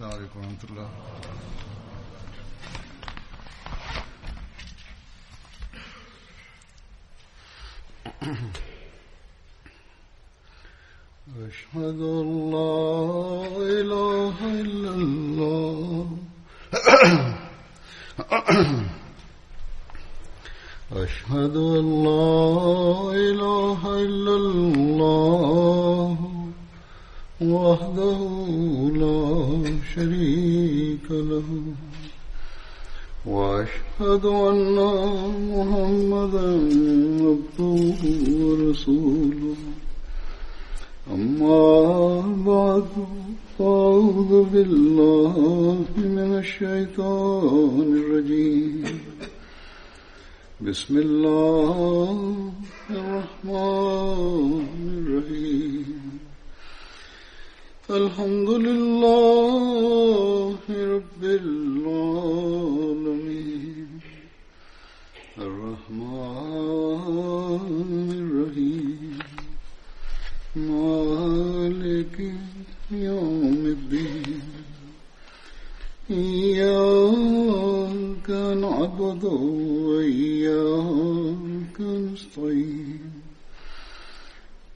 السلام عليكم ورحمة الله. أشهد أن لا إله إلا الله أشهد أن لا إله إلا الله وحده لا شريك له وأشهد أن محمدا عبده ورسوله أما بعد فأعوذ بالله من الشيطان الرجيم بسم الله الرحمن الرحيم الحمد لله رب العالمين الرحمن الرحيم مالك يوم الدين إياك نعبد وإياك نستعين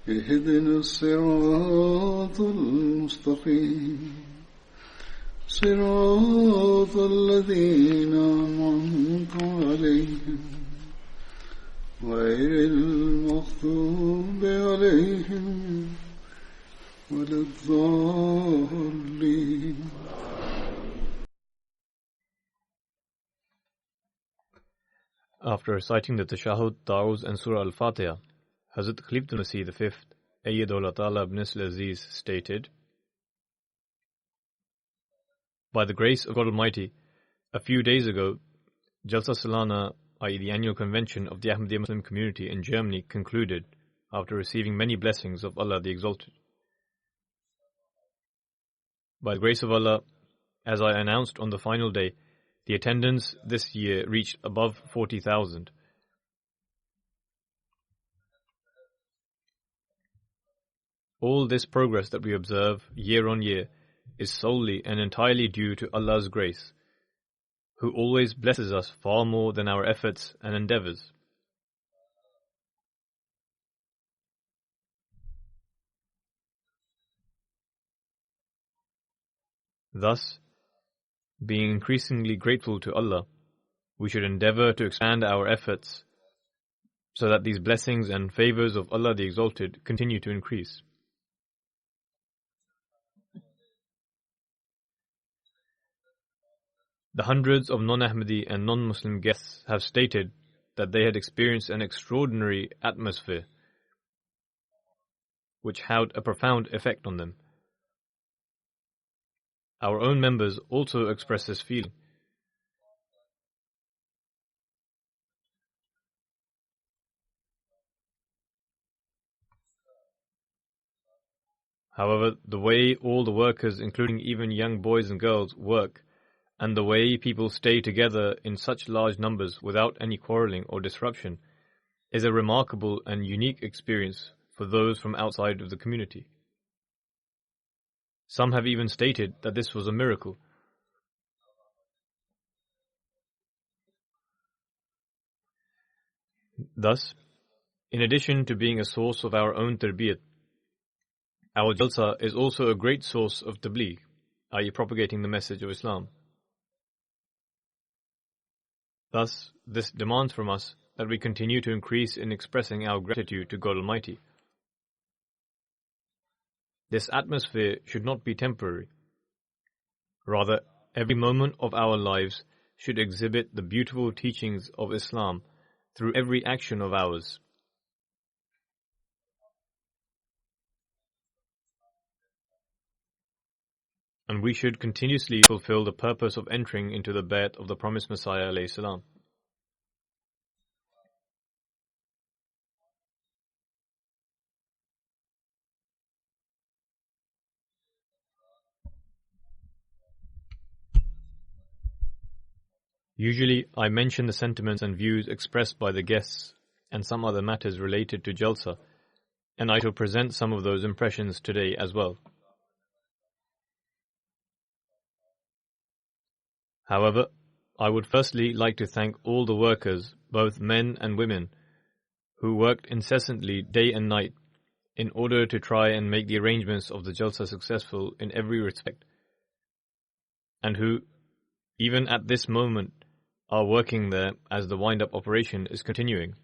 اهدنا الصراط المستقيم صراط الذين أنعمت عليهم غير المغضوب عليهم ولا الضالين. After reciting the Tashahhud, Ta'awuz and Surah Al-Fatiha, Hazrat Khalifatul Masih V, Ayyadullah Ta'ala ibn al-Aziz stated, by the grace of God Almighty, a few days ago, Jalsa Salana, i.e. the annual convention of the Ahmadiyya Muslim community in Germany, concluded after receiving many blessings of Allah the Exalted. By the grace of Allah, as I announced on the final day, the attendance this year reached above 40,000. All this progress that we observe year on year is solely and entirely due to Allah's grace, who always blesses us far more than our efforts and endeavors. Thus, being increasingly grateful to Allah, we should endeavor to expand our efforts so that these blessings and favors of Allah the Exalted continue to increase. The hundreds of non-Ahmadi and non-Muslim guests have stated that they had experienced an extraordinary atmosphere which had a profound effect on them. Our own members also express this feeling. However, the way all the workers, including even young boys and girls, work, and the way people stay together in such large numbers without any quarreling or disruption, is a remarkable and unique experience for those from outside of the community. Some have even stated that this was a miracle. Thus, in addition to being a source of our own tarbiyat, our jalsa is also a great source of tabligh, i.e. propagating the message of Islam. Thus, this demands from us that we continue to increase in expressing our gratitude to God Almighty. This atmosphere should not be temporary. Rather, every moment of our lives should exhibit the beautiful teachings of Islam through every action of ours. And we should continuously fulfill the purpose of entering into the bayat of the promised Messiah alayhi salam. Usually, I mention the sentiments and views expressed by the guests and some other matters related to Jalsa, and I shall present some of those impressions today as well. However, I would firstly like to thank all the workers, both men and women, who worked incessantly day and night in order to try and make the arrangements of the Jalsa successful in every respect, and who, even at this moment, are working there as the wind-up operation is continuing.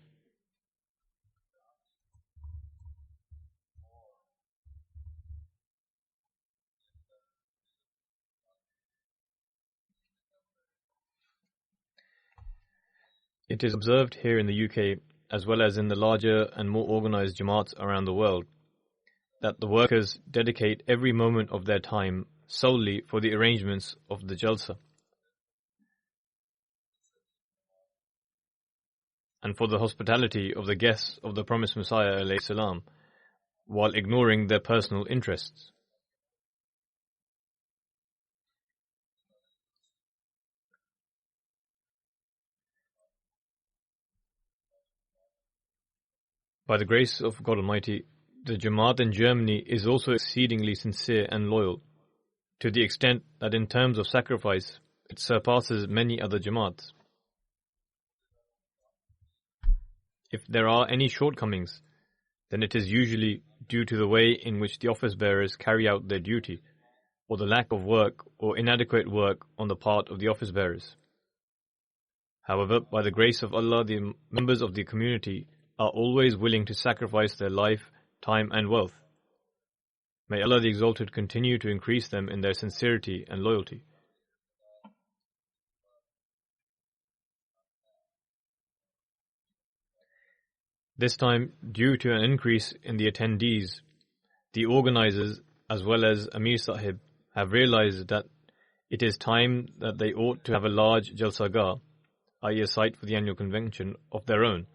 It is observed here in the UK, as well as in the larger and more organized Jamaats around the world, that the workers dedicate every moment of their time solely for the arrangements of the Jalsa and for the hospitality of the guests of the promised Messiah alayhi salam, while ignoring their personal interests. By the grace of God Almighty, the Jamaat in Germany is also exceedingly sincere and loyal, to the extent that in terms of sacrifice, it surpasses many other Jamaats. If there are any shortcomings, then it is usually due to the way in which the office bearers carry out their duty, or the lack of work or inadequate work on the part of the office bearers. However, by the grace of Allah, the members of the community are always willing to sacrifice their life, time and wealth. May Allah the Exalted continue to increase them in their sincerity and loyalty. This time, due to an increase in the attendees, the organizers as well as Amir Sahib have realized that it is time that they ought to have a large Jalsagah, i.e. a site for the annual convention of their own,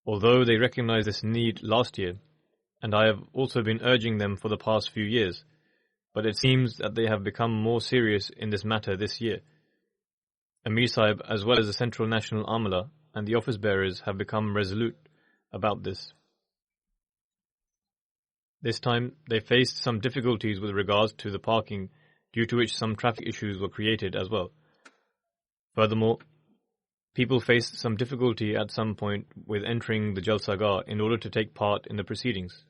although they recognized this need last year, and I have also been urging them for the past few years, but it seems that they have become more serious in this matter this year. Amir Sahib as well as the Central National Amala and the office bearers have become resolute about this. This time, they faced some difficulties with regards to the parking, due to which some traffic issues were created as well. Furthermore, people faced some difficulty at some point with entering the Jalsagah in order to take part in the proceedings.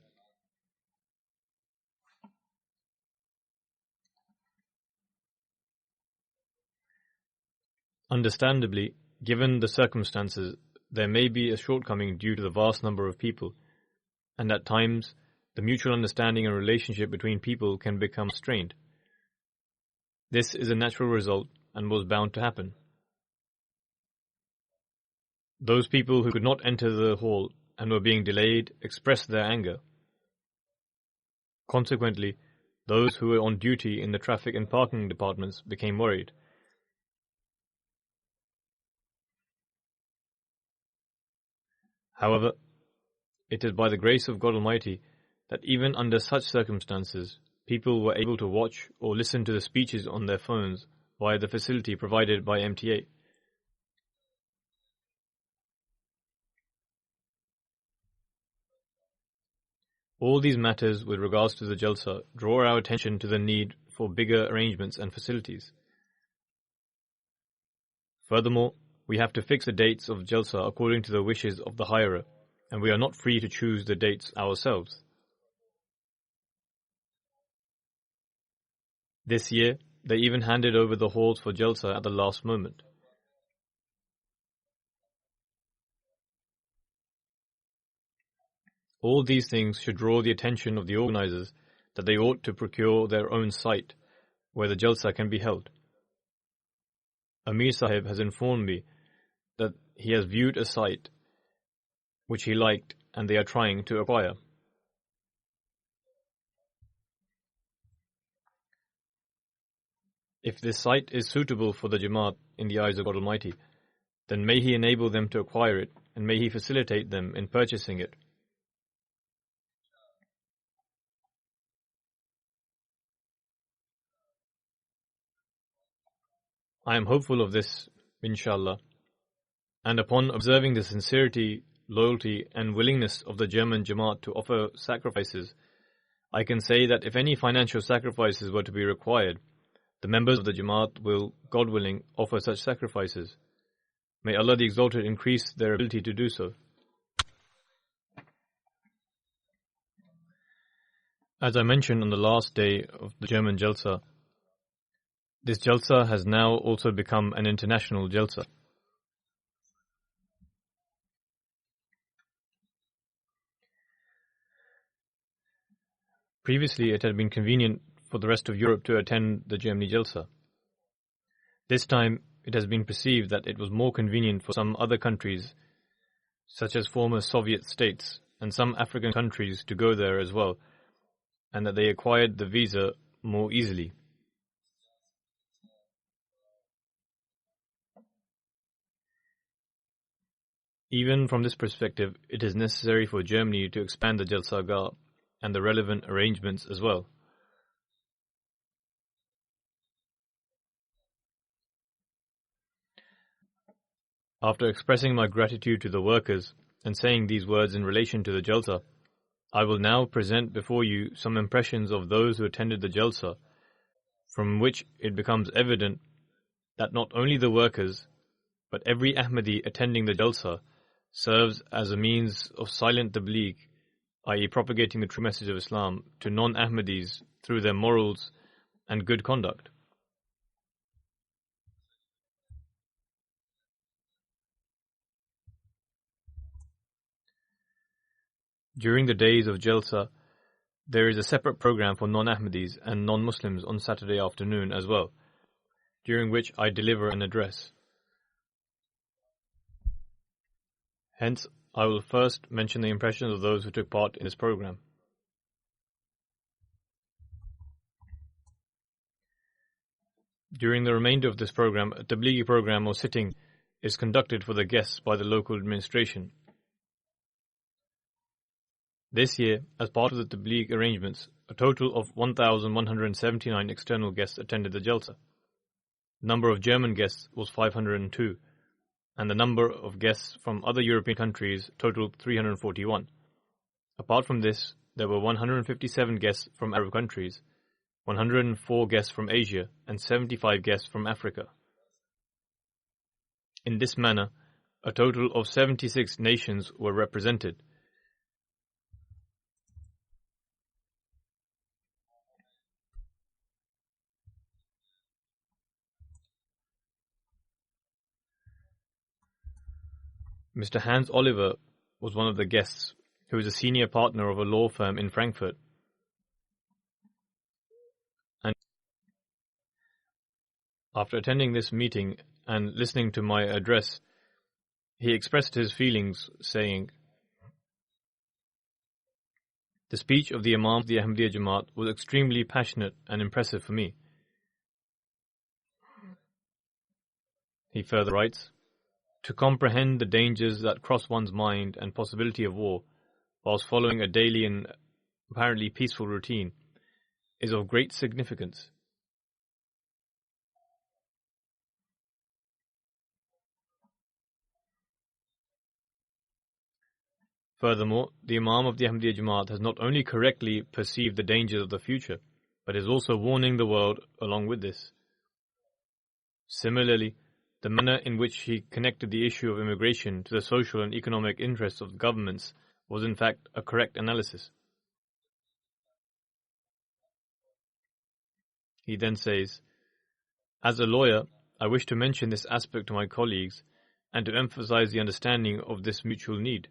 Understandably, given the circumstances, there may be a shortcoming due to the vast number of people, and at times, the mutual understanding and relationship between people can become strained. This is a natural result and was bound to happen. Those people who could not enter the hall and were being delayed expressed their anger. Consequently, those who were on duty in the traffic and parking departments became worried. However, it is by the grace of God Almighty that even under such circumstances, people were able to watch or listen to the speeches on their phones via the facility provided by MTA. All these matters with regards to the Jalsa draw our attention to the need for bigger arrangements and facilities. Furthermore, we have to fix the dates of Jalsa according to the wishes of the hirer, and we are not free to choose the dates ourselves. This year, they even handed over the halls for Jalsa at the last moment. All these things should draw the attention of the organizers that they ought to procure their own site where the Jalsa can be held. Amir Sahib has informed me that he has viewed a site which he liked and they are trying to acquire. If this site is suitable for the Jamaat in the eyes of God Almighty, then may He enable them to acquire it and may He facilitate them in purchasing it. I am hopeful of this, inshallah, and upon observing the sincerity, loyalty and willingness of the German Jamaat to offer sacrifices, I can say that if any financial sacrifices were to be required, The members of the Jamaat will, God willing, offer such sacrifices. May Allah the Exalted increase their ability to do so. As I mentioned on the last day of the German Jalsa, this Jalsa has now also become an international Jalsa. Previously, it had been convenient for the rest of Europe to attend the Germany Jalsa. This time, it has been perceived that it was more convenient for some other countries, such as former Soviet states and some African countries, to go there as well, and that they acquired the visa more easily. Even from this perspective, it is necessary for Germany to expand the Jalsagah and the relevant arrangements as well. After expressing my gratitude to the workers and saying these words in relation to the Jalsa, I will now present before you some impressions of those who attended the Jalsa, from which it becomes evident that not only the workers, but every Ahmadi attending the Jalsa serves as a means of silent tabligh, i.e. propagating the true message of Islam to non-Ahmadis through their morals and good conduct. During the days of Jalsa, there is a separate program for non-Ahmadis and non-Muslims on Saturday afternoon as well, during which I deliver an address. Hence, I will first mention the impressions of those who took part in this program. During the remainder of this program, a tablighi program or sitting is conducted for the guests by the local administration. This year, as part of the tabligh arrangements, a total of 1,179 external guests attended the Jalsa. The number of German guests was 502, and the number of guests from other European countries totaled 341. Apart from this, there were 157 guests from Arab countries, 104 guests from Asia, and 75 guests from Africa. In this manner, a total of 76 nations were represented. Mr. Hans Oliver was one of the guests, who is a senior partner of a law firm in Frankfurt. And after attending this meeting and listening to my address, he expressed his feelings, saying, "The speech of the Imam of the Ahmadiyya Jamaat was extremely passionate and impressive for me." He further writes, "To comprehend the dangers that cross one's mind and possibility of war, whilst following a daily and apparently peaceful routine, is of great significance. Furthermore, the Imam of the Ahmadiyya Jamaat has not only correctly perceived the dangers of the future, but is also warning the world along with this. Similarly, the manner in which he connected the issue of immigration to the social and economic interests of governments was in fact a correct analysis." He then says, "As a lawyer, I wish to mention this aspect to my colleagues and to emphasize the understanding of this mutual need.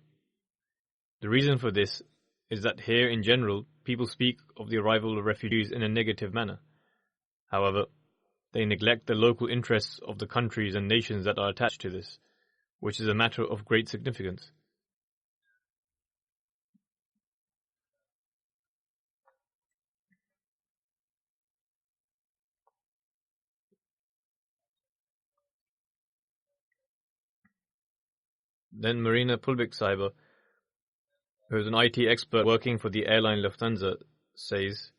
The reason for this is that here in general, people speak of the arrival of refugees in a negative manner. However, they neglect the local interests of the countries and nations that are attached to this, which is a matter of great significance. Then Marina Pulbik-Saiba, who is an IT expert working for the airline Lufthansa, says,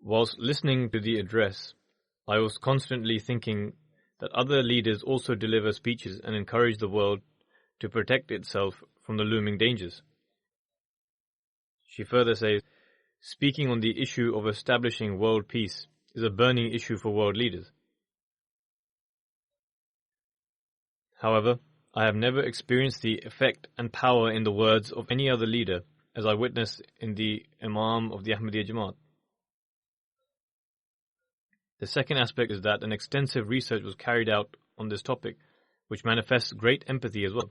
"Whilst listening to the address, I was constantly thinking that other leaders also deliver speeches and encourage the world to protect itself from the looming dangers." She further says, speaking on the issue of establishing world peace is a burning issue for world leaders. However, I have never experienced the effect and power in the words of any other leader as I witnessed in the Imam of the Ahmadiyya Jamaat. The second aspect is that an extensive research was carried out on this topic, which manifests great empathy as well.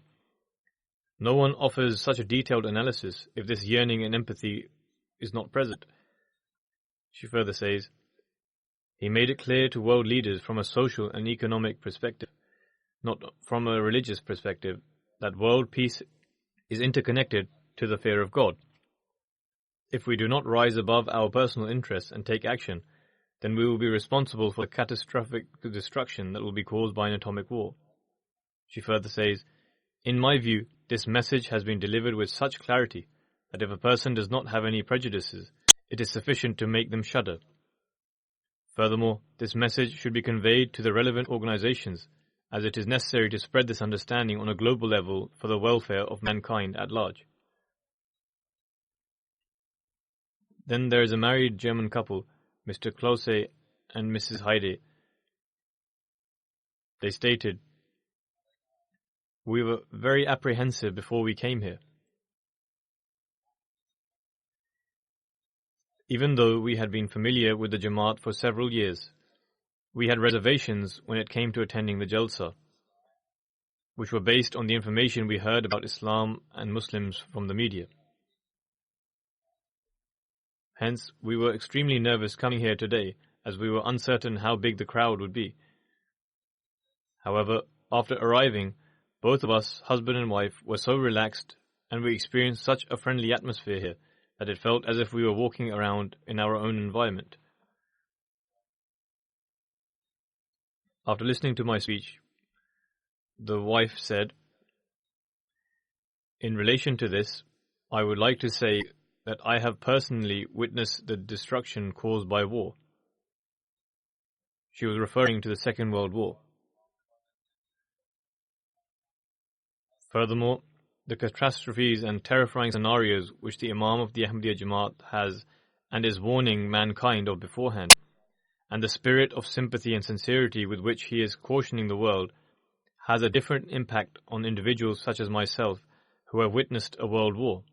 No one offers such a detailed analysis if this yearning and empathy is not present. She further says, he made it clear to world leaders from a social and economic perspective, not from a religious perspective, that world peace is interconnected to the fear of God. If we do not rise above our personal interests and take action, then we will be responsible for the catastrophic destruction that will be caused by an atomic war. She further says, in my view, this message has been delivered with such clarity that if a person does not have any prejudices, it is sufficient to make them shudder. Furthermore, this message should be conveyed to the relevant organizations, as it is necessary to spread this understanding on a global level for the welfare of mankind at large. Then there is a married German couple, Mr. Klose and Mrs. Heide. They stated, we were very apprehensive before we came here. Even though we had been familiar with the Jamaat for several years, we had reservations when it came to attending the Jalsa, which were based on the information we heard about Islam and Muslims from the media. Hence, we were extremely nervous coming here today, as we were uncertain how big the crowd would be. However, after arriving, both of us, husband and wife, were so relaxed, and we experienced such a friendly atmosphere here that it felt as if we were walking around in our own environment. After listening to my speech, the wife said, in relation to this, I would like to say that I have personally witnessed the destruction caused by war. She was referring to the Second World War. Furthermore, the catastrophes and terrifying scenarios which the Imam of the Ahmadiyya Jamaat has and is warning mankind of beforehand, and the spirit of sympathy and sincerity with which he is cautioning the world, has a different impact on individuals such as myself who have witnessed a world war.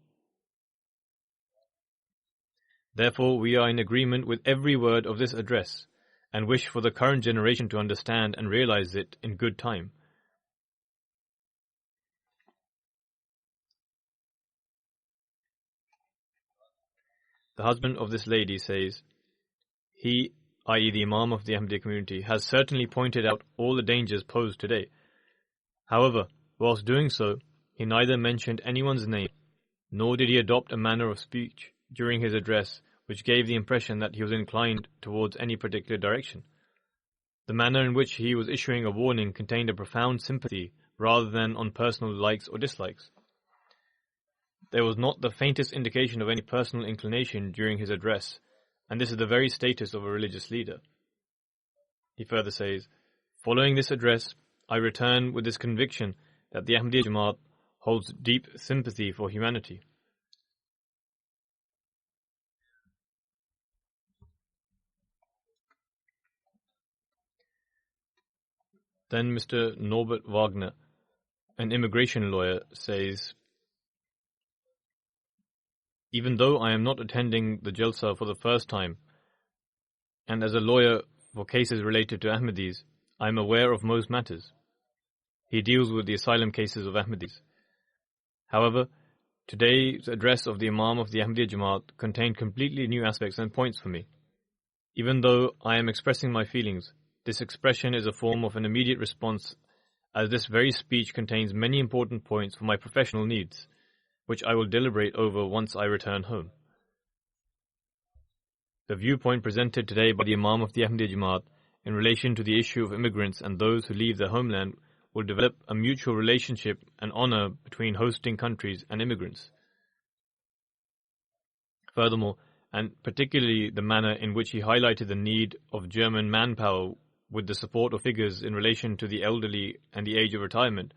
Therefore, we are in agreement with every word of this address and wish for the current generation to understand and realize it in good time. The husband of this lady says, he, i.e. the Imam of the Ahmadiyya community, has certainly pointed out all the dangers posed today. However, whilst doing so, he neither mentioned anyone's name, nor did he adopt a manner of speech during his address which gave the impression that he was inclined towards any particular direction. The manner in which he was issuing a warning contained a profound sympathy rather than on personal likes or dislikes. There was not the faintest indication of any personal inclination during his address, and this is the very status of a religious leader. He further says, following this address, I return with this conviction that the Ahmadiyya Jamaat holds deep sympathy for humanity. Then Mr. Norbert Wagner, an immigration lawyer, says, even though I am not attending the Jalsa for the first time, and as a lawyer for cases related to Ahmadis, I am aware of most matters. He deals with the asylum cases of Ahmadis. However, today's address of the Imam of the Ahmadiyya Jamaat contained completely new aspects and points for me. Even though I am expressing my feelings, this expression is a form of an immediate response, as this very speech contains many important points for my professional needs, which I will deliberate over once I return home. The viewpoint presented today by the Imam of the Ahmadiyya Jamaat in relation to the issue of immigrants and those who leave their homeland will develop a mutual relationship and honor between hosting countries and immigrants. Furthermore, and particularly the manner in which he highlighted the need of German manpower with the support of figures in relation to the elderly and the age of retirement,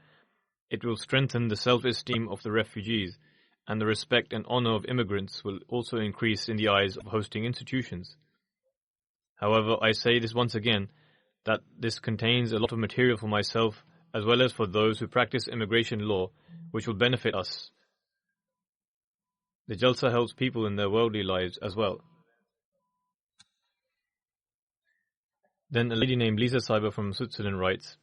it will strengthen the self-esteem of the refugees and the respect and honor of immigrants will also increase in the eyes of hosting institutions. However, I say this once again, that this contains a lot of material for myself as well as for those who practice immigration law, which will benefit us. The Jalsa helps people in their worldly lives as well. Then a lady named Lisa Saiba from Switzerland writes,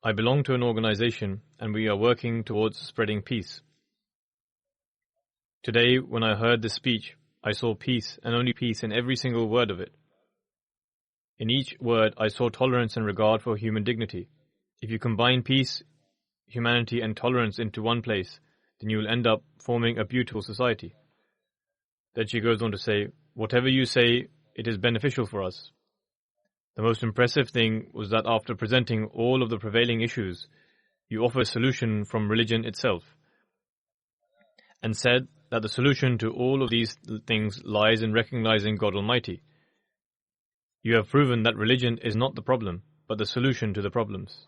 I belong to an organization and we are working towards spreading peace. Today, when I heard this speech, I saw peace and only peace in every single word of it. In each word, I saw tolerance and regard for human dignity. If you combine peace, humanity, and tolerance into one place, then you will end up forming a beautiful society. Then she goes on to say, whatever you say, it is beneficial for us. The most impressive thing was that after presenting all of the prevailing issues, you offer a solution from religion itself, and said that the solution to all of these things lies in recognizing God Almighty. You have proven that religion is not the problem, but the solution to the problems.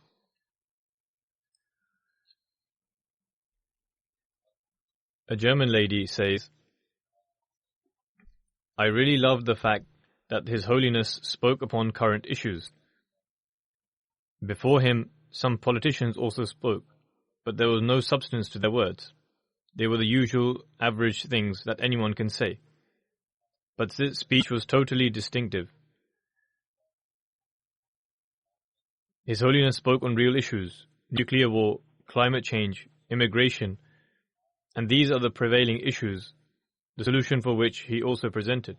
A German lady says, I really loved the fact that His Holiness spoke upon current issues. Before him, some politicians also spoke, but there was no substance to their words. They were the usual, average things that anyone can say. But this speech was totally distinctive. His Holiness spoke on real issues, nuclear war, climate change, immigration, and these are the prevailing issues, the solution for which he also presented.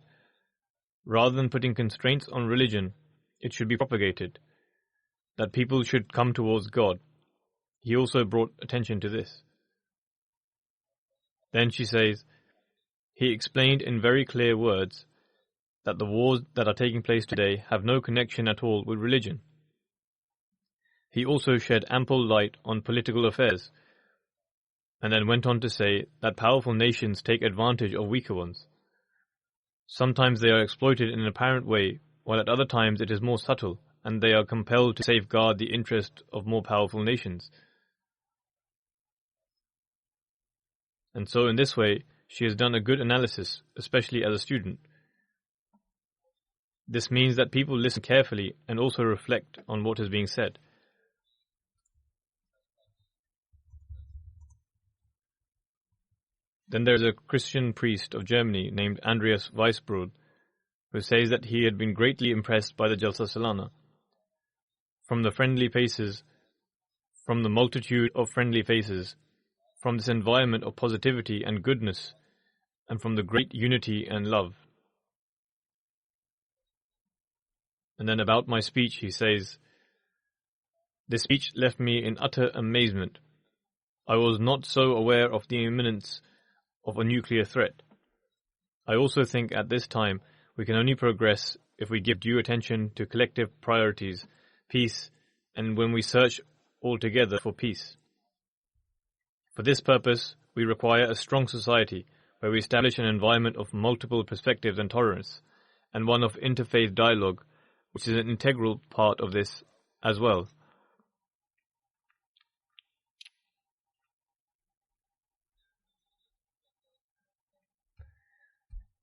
Rather than putting constraints on religion, it should be propagated, that people should come towards God. He also brought attention to this. Then she says, he explained in very clear words that the wars that are taking place today have no connection at all with religion. He also shed ample light on political affairs, and then went on to say that powerful nations take advantage of weaker ones. Sometimes they are exploited in an apparent way, while at other times it is more subtle, and they are compelled to safeguard the interest of more powerful nations. And so in this way, she has done a good analysis, especially as a student. This means that people listen carefully and also reflect on what is being said. Then there is a Christian priest of Germany named Andreas Weisbrod, who says that he had been greatly impressed by the Jalsa Salana. From the multitude of friendly faces, from this environment of positivity and goodness, and from the great unity and love. And then about my speech, he says, this speech left me in utter amazement. I was not so aware of the imminence of a nuclear threat. I also think at this time we can only progress if we give due attention to collective priorities, peace, and when we search all together for peace. For this purpose, we require a strong society where we establish an environment of multiple perspectives and tolerance, and one of interfaith dialogue, which is an integral part of this as well.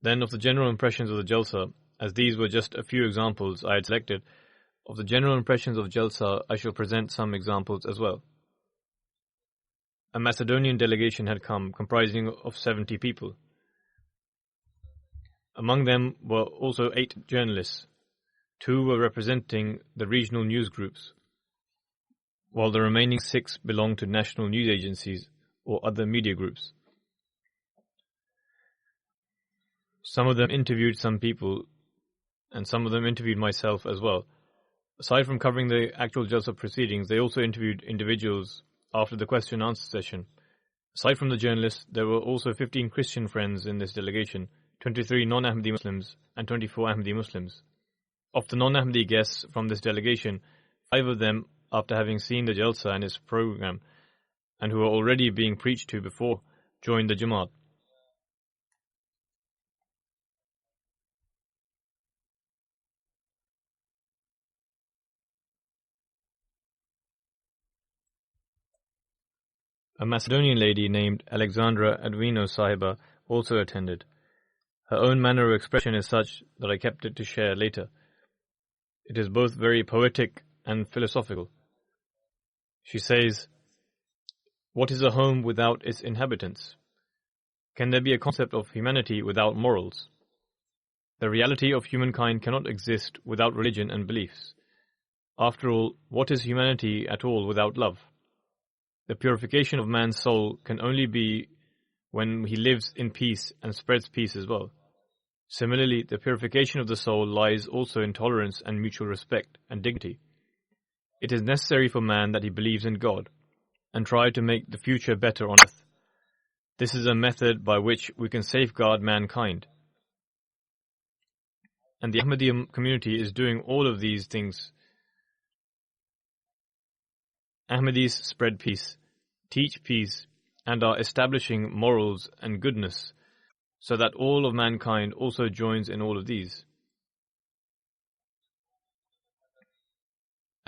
Then of the general impressions of the Jalsa, as these were just a few examples I had selected, of the general impressions of Jalsa, I shall present some examples as well. A Macedonian delegation had come, comprising of 70 people. Among them were also 8 journalists. 2 were representing the regional news groups, while the remaining 6 belonged to national news agencies or other media groups. Some of them interviewed some people, and some of them interviewed myself as well. Aside from covering the actual Jalsa proceedings, they also interviewed individuals after the question and answer session. Aside from the journalists, there were also 15 Christian friends in this delegation, 23 non-Ahmadi Muslims, and 24 Ahmadi Muslims. Of the non-Ahmadi guests from this delegation, 5 of them, after having seen the Jalsa and its program, and who were already being preached to before, joined the Jamaat. A Macedonian lady named Alexandra Advino Sahiba also attended. Her own manner of expression is such that I kept it to share later. It is both very poetic and philosophical. She says, "What is a home without its inhabitants? Can there be a concept of humanity without morals? The reality of humankind cannot exist without religion and beliefs. After all, what is humanity at all without love? The purification of man's soul can only be when he lives in peace and spreads peace as well. Similarly, the purification of the soul lies also in tolerance and mutual respect and dignity. It is necessary for man that he believes in God and try to make the future better on earth. This is a method by which we can safeguard mankind. And the Ahmadiyya community is doing all of these things. Ahmadis spread peace, teach peace, and are establishing morals and goodness, so that all of mankind also joins in all of these.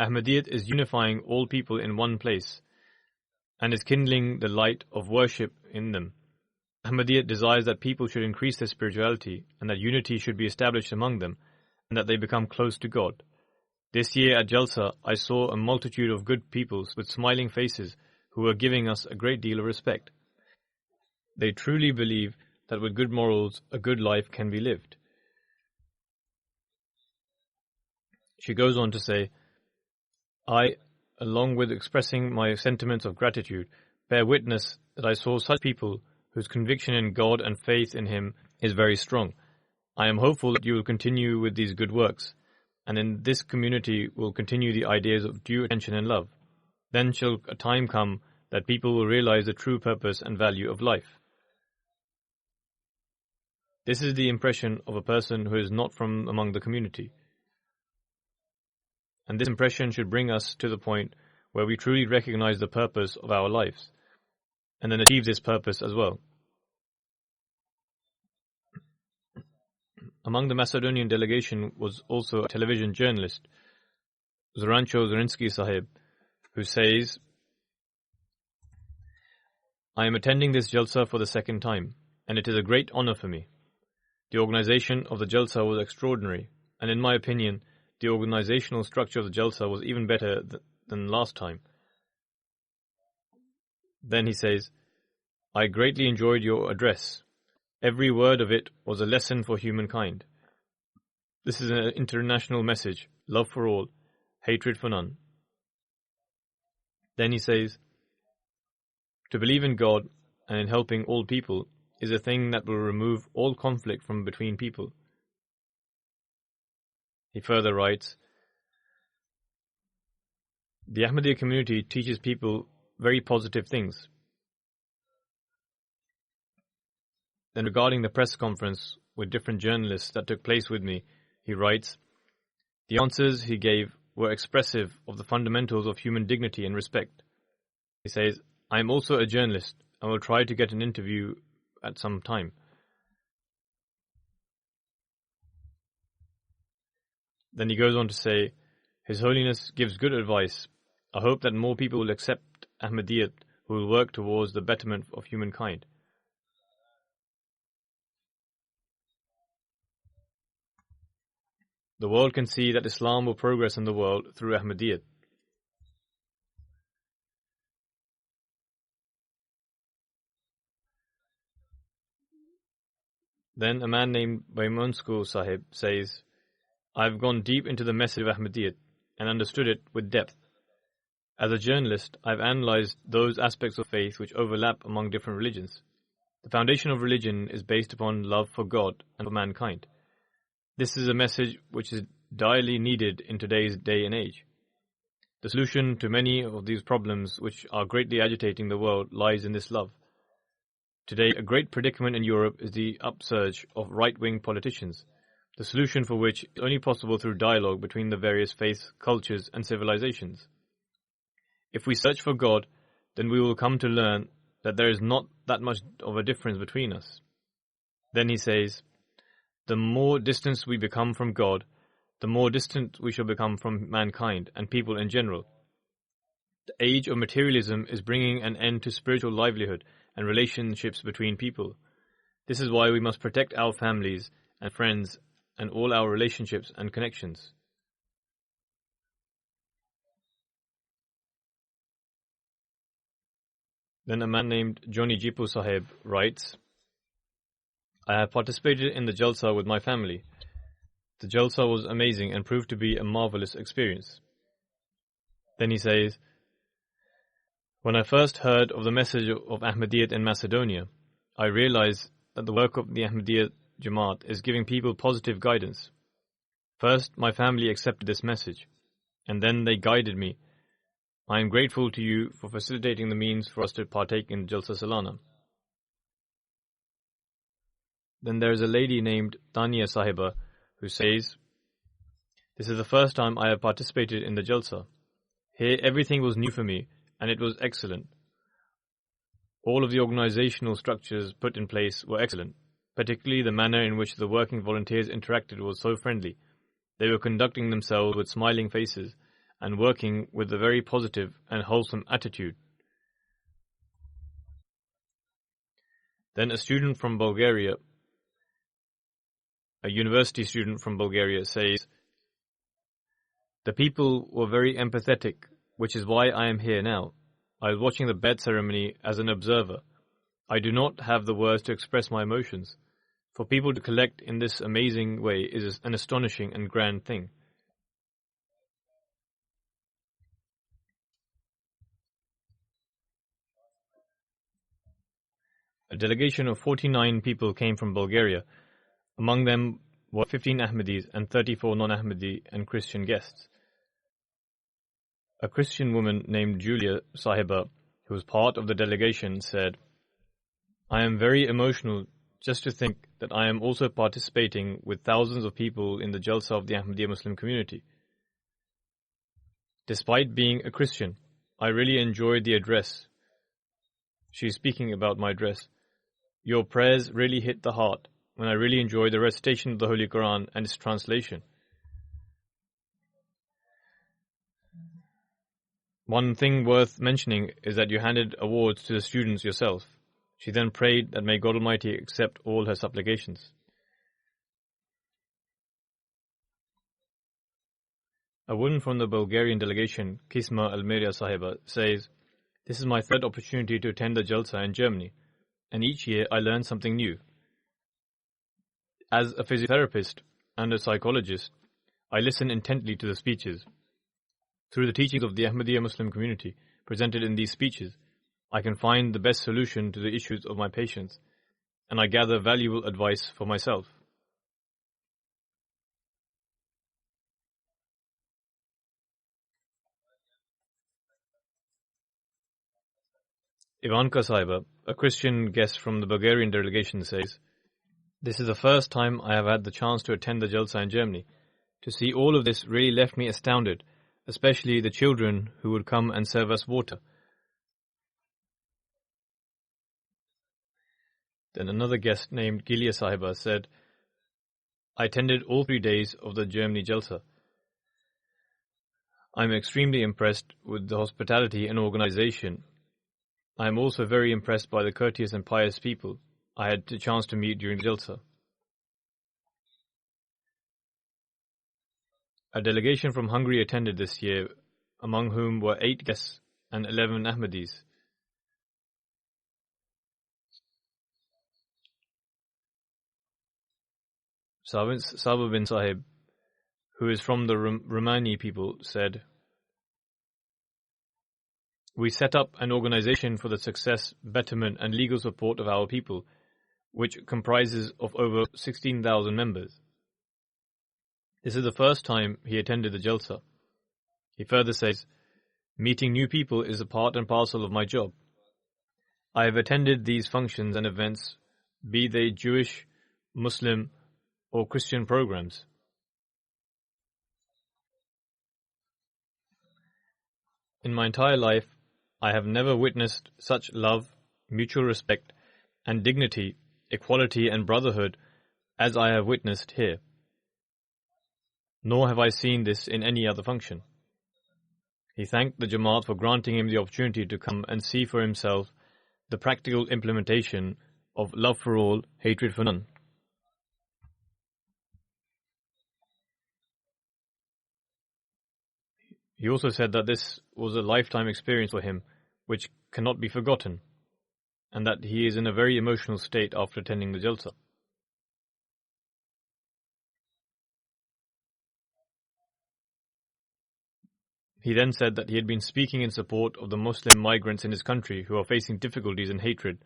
Ahmadiyyat is unifying all people in one place and is kindling the light of worship in them. Ahmadiyyat desires that people should increase their spirituality and that unity should be established among them and that they become close to God. This year at Jalsa, I saw a multitude of good people with smiling faces who were giving us a great deal of respect. They truly believe that with good morals, a good life can be lived." She goes on to say, "I, along with expressing my sentiments of gratitude, bear witness that I saw such people whose conviction in God and faith in Him is very strong. I am hopeful that you will continue with these good works, and in this community will continue the ideas of due attention and love. Then shall a time come that people will realize the true purpose and value of life." This is the impression of a person who is not from among the community. And this impression should bring us to the point where we truly recognize the purpose of our lives, and then achieve this purpose as well. Among the Macedonian delegation was also a television journalist, Zorancho Zorinsky Sahib, who says, "I am attending this Jalsa for the second time, and it is a great honor for me. The organization of the Jalsa was extraordinary, and in my opinion, the organizational structure of the Jalsa was even better than last time." Then he says, "I greatly enjoyed your address. Every word of it was a lesson for humankind. This is an international message, love for all, hatred for none." Then he says, "To believe in God and in helping all people is a thing that will remove all conflict from between people." He further writes, "The Ahmadiyya community teaches people very positive things." Then regarding the press conference with different journalists that took place with me, he writes, "The answers he gave were expressive of the fundamentals of human dignity and respect." He says, "I am also a journalist and will try to get an interview at some time." Then he goes on to say, "His Holiness gives good advice. I hope that more people will accept Ahmadiyyat who will work towards the betterment of humankind." The world can see that Islam will progress in the world through Ahmadiyyat. Then a man named Baimunsko Sahib says, "I have gone deep into the message of Ahmadiyyat and understood it with depth. As a journalist, I have analyzed those aspects of faith which overlap among different religions. The foundation of religion is based upon love for God and for mankind. This is a message which is direly needed in today's day and age. The solution to many of these problems which are greatly agitating the world lies in this love. Today, a great predicament in Europe is the upsurge of right-wing politicians, the solution for which is only possible through dialogue between the various faiths, cultures, and civilizations. If we search for God, then we will come to learn that there is not that much of a difference between us." Then he says, "The more distant we become from God, the more distant we shall become from mankind and people in general. The age of materialism is bringing an end to spiritual livelihood and relationships between people. This is why we must protect our families and friends and all our relationships and connections. Then a man named Johnny Jipu Sahib writes, I have participated in the Jalsa with my family. The Jalsa was amazing and proved to be a marvelous experience. Then he says, when I first heard of the message of Ahmadiyyat in Macedonia, I realized that the work of the Ahmadiyyat Jamaat is giving people positive guidance. First, my family accepted this message, and then they guided me. I am grateful to you for facilitating the means for us to partake in Jalsa Salana. Then there is a lady named Tania Sahiba who says, this is the first time I have participated in the Jalsa. Here everything was new for me and it was excellent. All of the organizational structures put in place were excellent, particularly the manner in which the working volunteers interacted was so friendly. They were conducting themselves with smiling faces and working with a very positive and wholesome attitude. Then a student from Bulgaria, a university student from Bulgaria says, the people were very empathetic, which is why I am here now. I was watching the bed ceremony as an observer. I do not have the words to express my emotions. For people to collect in this amazing way is an astonishing and grand thing. A delegation of 49 people came from Bulgaria. Among them were 15 Ahmadis and 34 non-Ahmadi and Christian guests. A Christian woman named Julia Sahiba, who was part of the delegation, said, I am very emotional just to think that I am also participating with thousands of people in the Jalsa of the Ahmadiyya Muslim community. Despite being a Christian, I really enjoyed the address. She is speaking about my address. Your prayers really hit the heart when I really enjoyed the recitation of the Holy Quran and its translation. One thing worth mentioning is that you handed awards to the students yourself. She then prayed that may God Almighty accept all her supplications. A woman from the Bulgarian delegation, Kisma Almeria Sahiba, says, this is my third opportunity to attend the Jalsa in Germany, and each year I learn something new. As a physiotherapist and a psychologist, I listen intently to the speeches. Through the teachings of the Ahmadiyya Muslim community presented in these speeches, I can find the best solution to the issues of my patients, and I gather valuable advice for myself. Ivanka Sahiba, a Christian guest from the Bulgarian delegation, says, this is the first time I have had the chance to attend the Jalsa in Germany. To see all of this really left me astounded, especially the children who would come and serve us water. Then another guest named Gilia Sahiba said, I attended all 3 days of the Germany Jalsa. I am extremely impressed with the hospitality and organization. I am also very impressed by the courteous and pious people I had the chance to meet during the Jalsa. A delegation from Hungary attended this year, among whom were 8 guests and 11 Ahmadis. Saba bin Sahib, who is from the Romani people, said, we set up an organization for the success, betterment and legal support of our people, which comprises of over 16,000 members. This is the first time he attended the Jalsa. He further says, meeting new people is a part and parcel of my job. I have attended these functions and events, be they Jewish, Muslim, or Christian programs. In my entire life, I have never witnessed such love, mutual respect, and dignity, equality and brotherhood as I have witnessed here. Nor have I seen this in any other function. He thanked the Jamaat for granting him the opportunity to come and see for himself the practical implementation of love for all, hatred for none. He also said that this was a lifetime experience for him, which cannot be forgotten, and that he is in a very emotional state after attending the Jalsa. He then said that he had been speaking in support of the Muslim migrants in his country who are facing difficulties and hatred,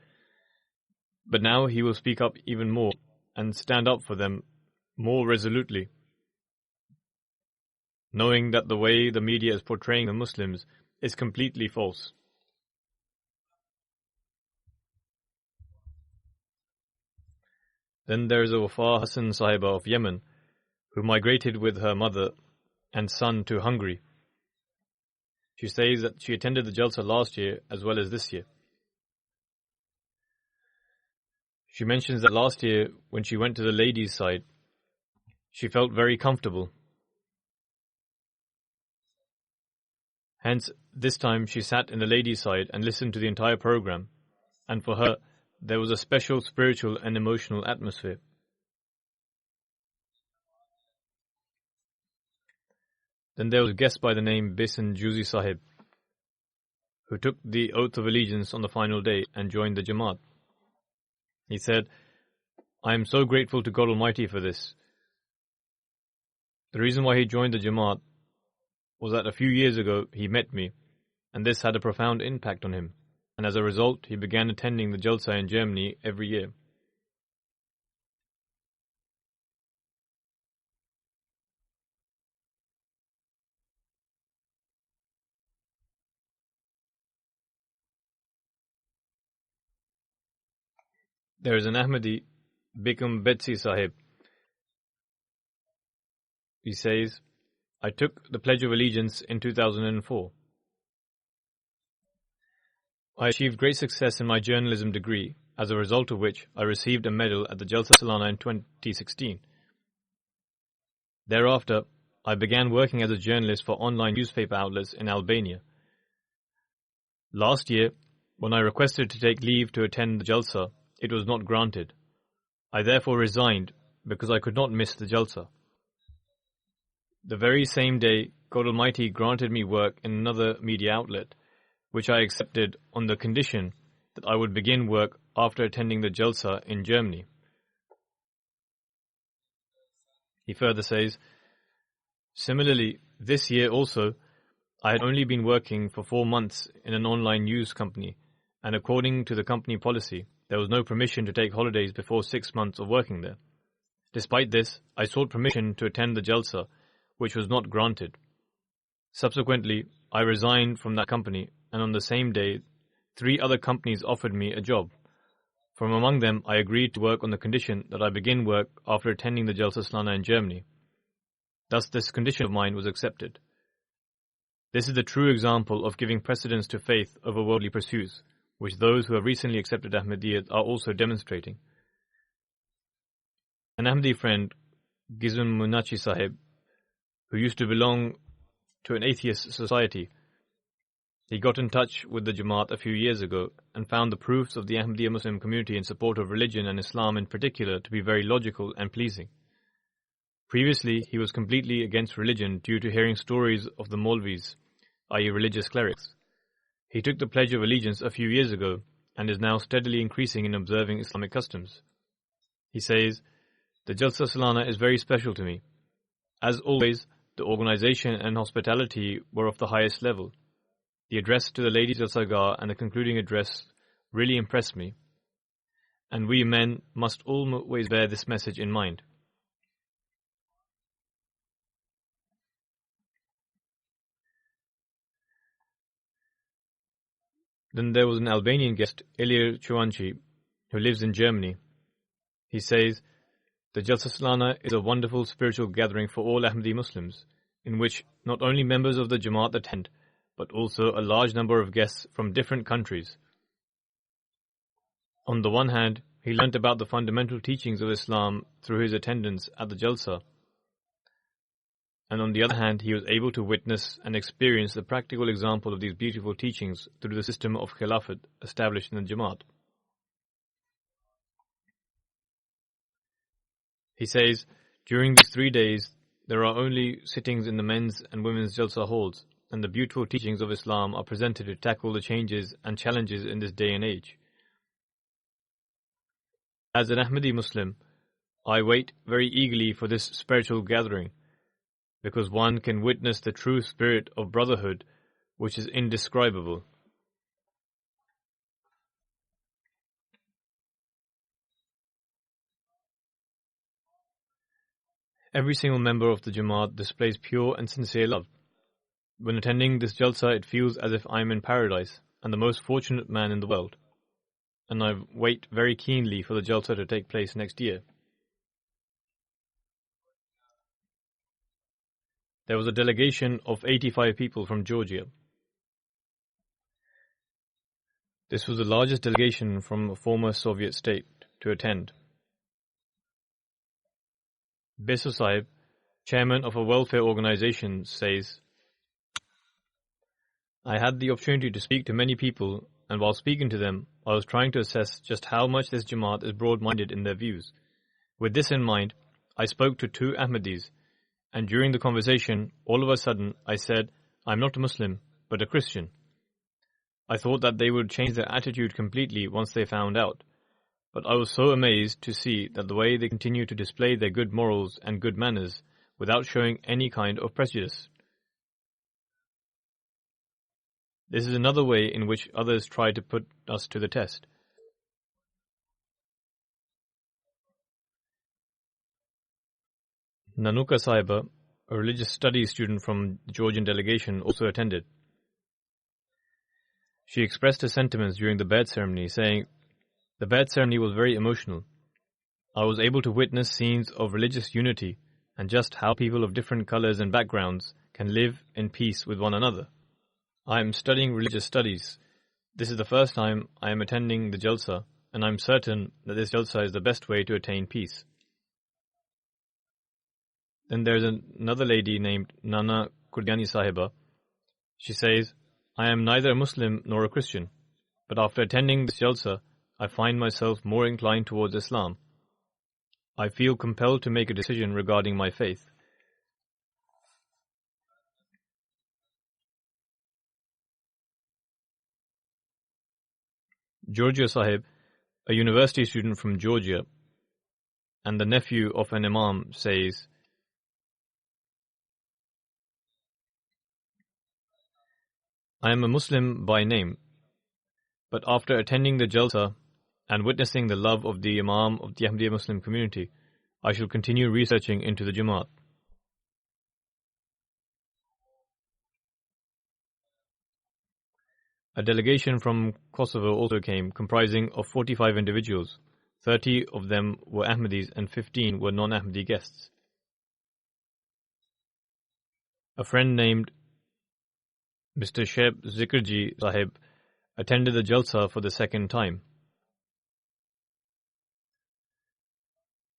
but now he will speak up even more and stand up for them more resolutely, knowing that the way the media is portraying the Muslims is completely false. Then there is a Wafa Hassan Sahiba of Yemen, who migrated with her mother and son to Hungary. She says that she attended the Jalsa last year as well as this year. She mentions that last year, when she went to the ladies' side, she felt very comfortable. Hence, this time she sat in the ladies' side and listened to the entire program, and for her, there was a special spiritual and emotional atmosphere. Then there was a guest by the name Bisan Juzi Sahib, who took the oath of allegiance on the final day and joined the Jamaat. He said, "I am so grateful to God Almighty for this." The reason why he joined the Jamaat was that a few years ago he met me, and this had a profound impact on him, and as a result he began attending the Jalsa in Germany every year. There is an Ahmadi, Bikram Betsi Sahib. He says, "I took the Pledge of Allegiance in 2004. I achieved great success in my journalism degree, as a result of which I received a medal at the Jalsa Salana in 2016. Thereafter, I began working as a journalist for online newspaper outlets in Albania. Last year, when I requested to take leave to attend the Jalsa, it was not granted. I therefore resigned because I could not miss the Jalsa. The very same day, God Almighty granted me work in another media outlet, which I accepted on the condition that I would begin work after attending the Jalsa in Germany." He further says, "Similarly, this year also, I had only been working for 4 months in an online news company, and according to the company policy, there was no permission to take holidays before 6 months of working there. Despite this, I sought permission to attend the Jalsa, which was not granted. Subsequently, I resigned from that company, and on the same day, 3 other companies offered me a job. From among them, I agreed to work on the condition that I begin work after attending the Jalsa Salana in Germany. Thus, this condition of mine was accepted. This is the true example of giving precedence to faith over worldly pursuits, which those who have recently accepted Ahmadiyyat are also demonstrating." An Ahmadi friend, Gizun Munachi Sahib, who used to belong to an atheist society, he got in touch with the Jamaat a few years ago and found the proofs of the Ahmadiyya Muslim community in support of religion and Islam in particular to be very logical and pleasing. Previously, he was completely against religion due to hearing stories of the Maulvis, i.e. religious clerics. He took the Pledge of Allegiance a few years ago and is now steadily increasing in observing Islamic customs. He says, "The Jalsa Salana is very special to me. As always, the organization and hospitality were of the highest level. The address to the ladies of Jalsagah and the concluding address really impressed me. And we men must always bear this message in mind." Then there was an Albanian guest, Ilir Chuanchi, who lives in Germany. He says, "The Jalsa Salana is a wonderful spiritual gathering for all Ahmadi Muslims, in which not only members of the Jamaat attend, but also a large number of guests from different countries. On the one hand, he learnt about the fundamental teachings of Islam through his attendance at the Jalsa, and on the other hand he was able to witness and experience the practical example of these beautiful teachings through the system of Khilafat established in the Jamaat. He says, during these 3 days, there are only sittings in the men's and women's Jalsa halls, and the beautiful teachings of Islam are presented to tackle the changes and challenges in this day and age. As an Ahmadi Muslim, I wait very eagerly for this spiritual gathering, because one can witness the true spirit of brotherhood, which is indescribable. Every single member of the Jamaat displays pure and sincere love. When attending this Jalsa, it feels as if I am in paradise and the most fortunate man in the world. And I wait very keenly for the Jalsa to take place next year. There was a delegation of 85 people from Georgia. This was the largest delegation from a former Soviet state to attend. Besu Sahib, chairman of a welfare organization, says, I had the opportunity to speak to many people, and while speaking to them, I was trying to assess just how much this Jamaat is broad-minded in their views. With this in mind, I spoke to 2 Ahmadis, and during the conversation, all of a sudden, I said, I'm not a Muslim, but a Christian. I thought that they would change their attitude completely once they found out. But I was so amazed to see that the way they continue to display their good morals and good manners without showing any kind of prejudice. This is another way in which others try to put us to the test. Nanuka Sahiba, a religious studies student from the Georgian delegation, also attended. She expressed her sentiments during the Bayat ceremony, saying, the Bayat ceremony was very emotional. I was able to witness scenes of religious unity and just how people of different colors and backgrounds can live in peace with one another. I am studying religious studies. This is the first time I am attending the Jalsa, and I am certain that this Jalsa is the best way to attain peace. Then there is another lady named Nana Kurdiani Sahiba. She says, I am neither a Muslim nor a Christian, but after attending this Jalsa, I find myself more inclined towards Islam. I feel compelled to make a decision regarding my faith. Georgia Sahib, a university student from Georgia and the nephew of an Imam, says, I am a Muslim by name, but after attending the Jalsa and witnessing the love of the Imam of the Ahmadiyya Muslim community, I shall continue researching into the Jamaat. A delegation from Kosovo also came, comprising of 45 individuals. 30 of them were Ahmadis and 15 were non-Ahmadi guests. A friend named Mr. Sheb Zikrji Sahib attended the Jalsa for the second time.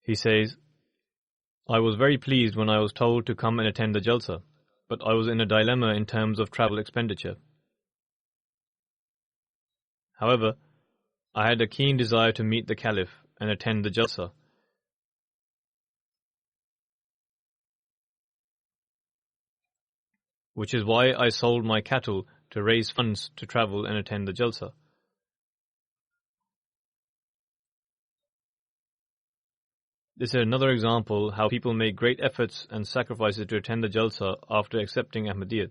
He says, I was very pleased when I was told to come and attend the Jalsa, but I was in a dilemma in terms of travel expenditure. However, I had a keen desire to meet the Caliph and attend the Jalsa. Which is why I sold my cattle to raise funds to travel and attend the Jalsa. This is another example how people make great efforts and sacrifices to attend the Jalsa after accepting Ahmadiyyat.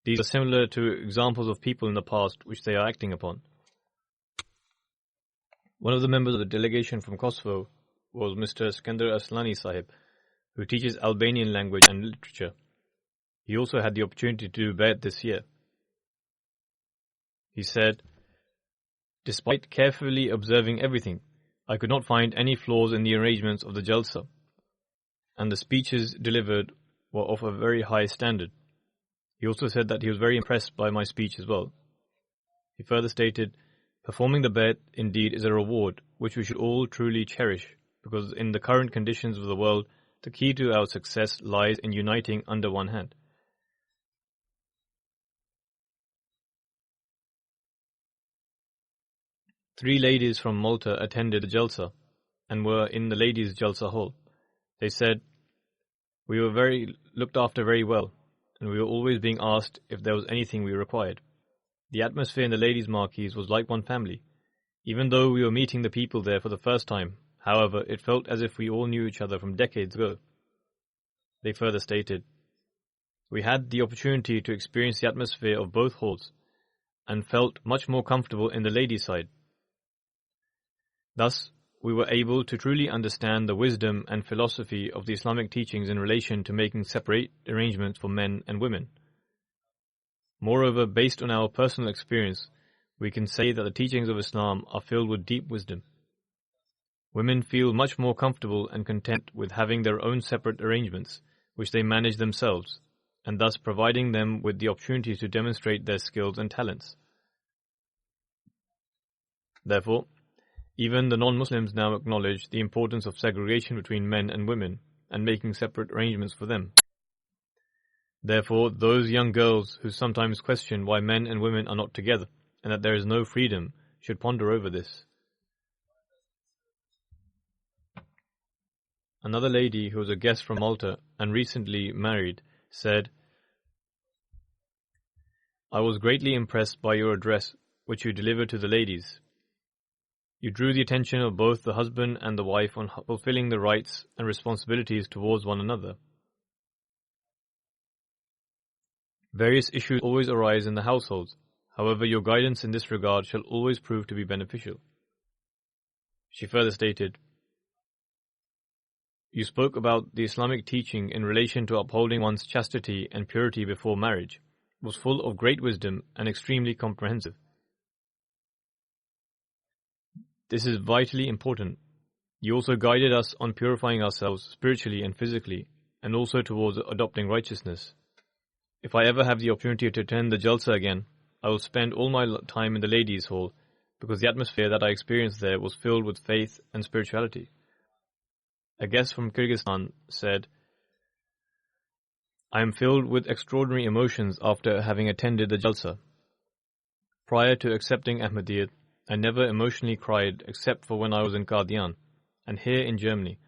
These are similar to examples of people in the past which they are acting upon. One of the members of the delegation from Kosovo was Mr. Skandar Aslani Sahib, who teaches Albanian language and literature. He also had the opportunity to do Bayat this year. He said, despite carefully observing everything, I could not find any flaws in the arrangements of the Jalsa, and the speeches delivered were of a very high standard. He also said that he was very impressed by my speech as well. He further stated, performing the Bayat indeed is a reward which we should all truly cherish, because in the current conditions of the world, the The key to our success lies in uniting under one hand. Three ladies from Malta attended the Jalsa and were in the ladies' Jalsa hall. They said, "We were looked after very well, and we were always being asked if there was anything we required. The atmosphere in the ladies' marquees was like one family. Even though we were meeting the people there for the first time, however, it felt as if we all knew each other from decades ago." They further stated, "We had the opportunity to experience the atmosphere of both halls and felt much more comfortable in the ladies' side. Thus, we were able to truly understand the wisdom and philosophy of the Islamic teachings in relation to making separate arrangements for men and women. Moreover, based on our personal experience, we can say that the teachings of Islam are filled with deep wisdom. Women feel much more comfortable and content with having their own separate arrangements, which they manage themselves, and thus providing them with the opportunity to demonstrate their skills and talents. Therefore, even the non-Muslims now acknowledge the importance of segregation between men and women and making separate arrangements for them. Therefore, those young girls who sometimes question why men and women are not together and that there is no freedom should ponder over this." Another lady who was a guest from Malta and recently married said, "I was greatly impressed by your address which you delivered to the ladies. You drew the attention of both the husband and the wife on fulfilling the rights and responsibilities towards one another. Various issues always arise in the households. However, your guidance in this regard shall always prove to be beneficial." She further stated, "You spoke about the Islamic teaching in relation to upholding one's chastity and purity before marriage. It was full of great wisdom and extremely comprehensive. This is vitally important. You also guided us on purifying ourselves spiritually and physically, and also towards adopting righteousness. If I ever have the opportunity to attend the Jalsa again, I will spend all my time in the ladies' hall, because the atmosphere that I experienced there was filled with faith and spirituality." A guest from Kyrgyzstan said, "I am filled with extraordinary emotions after having attended the Jalsa. Prior to accepting Ahmadiyyat, I never emotionally cried except for when I was in Qadian, and here in Germany,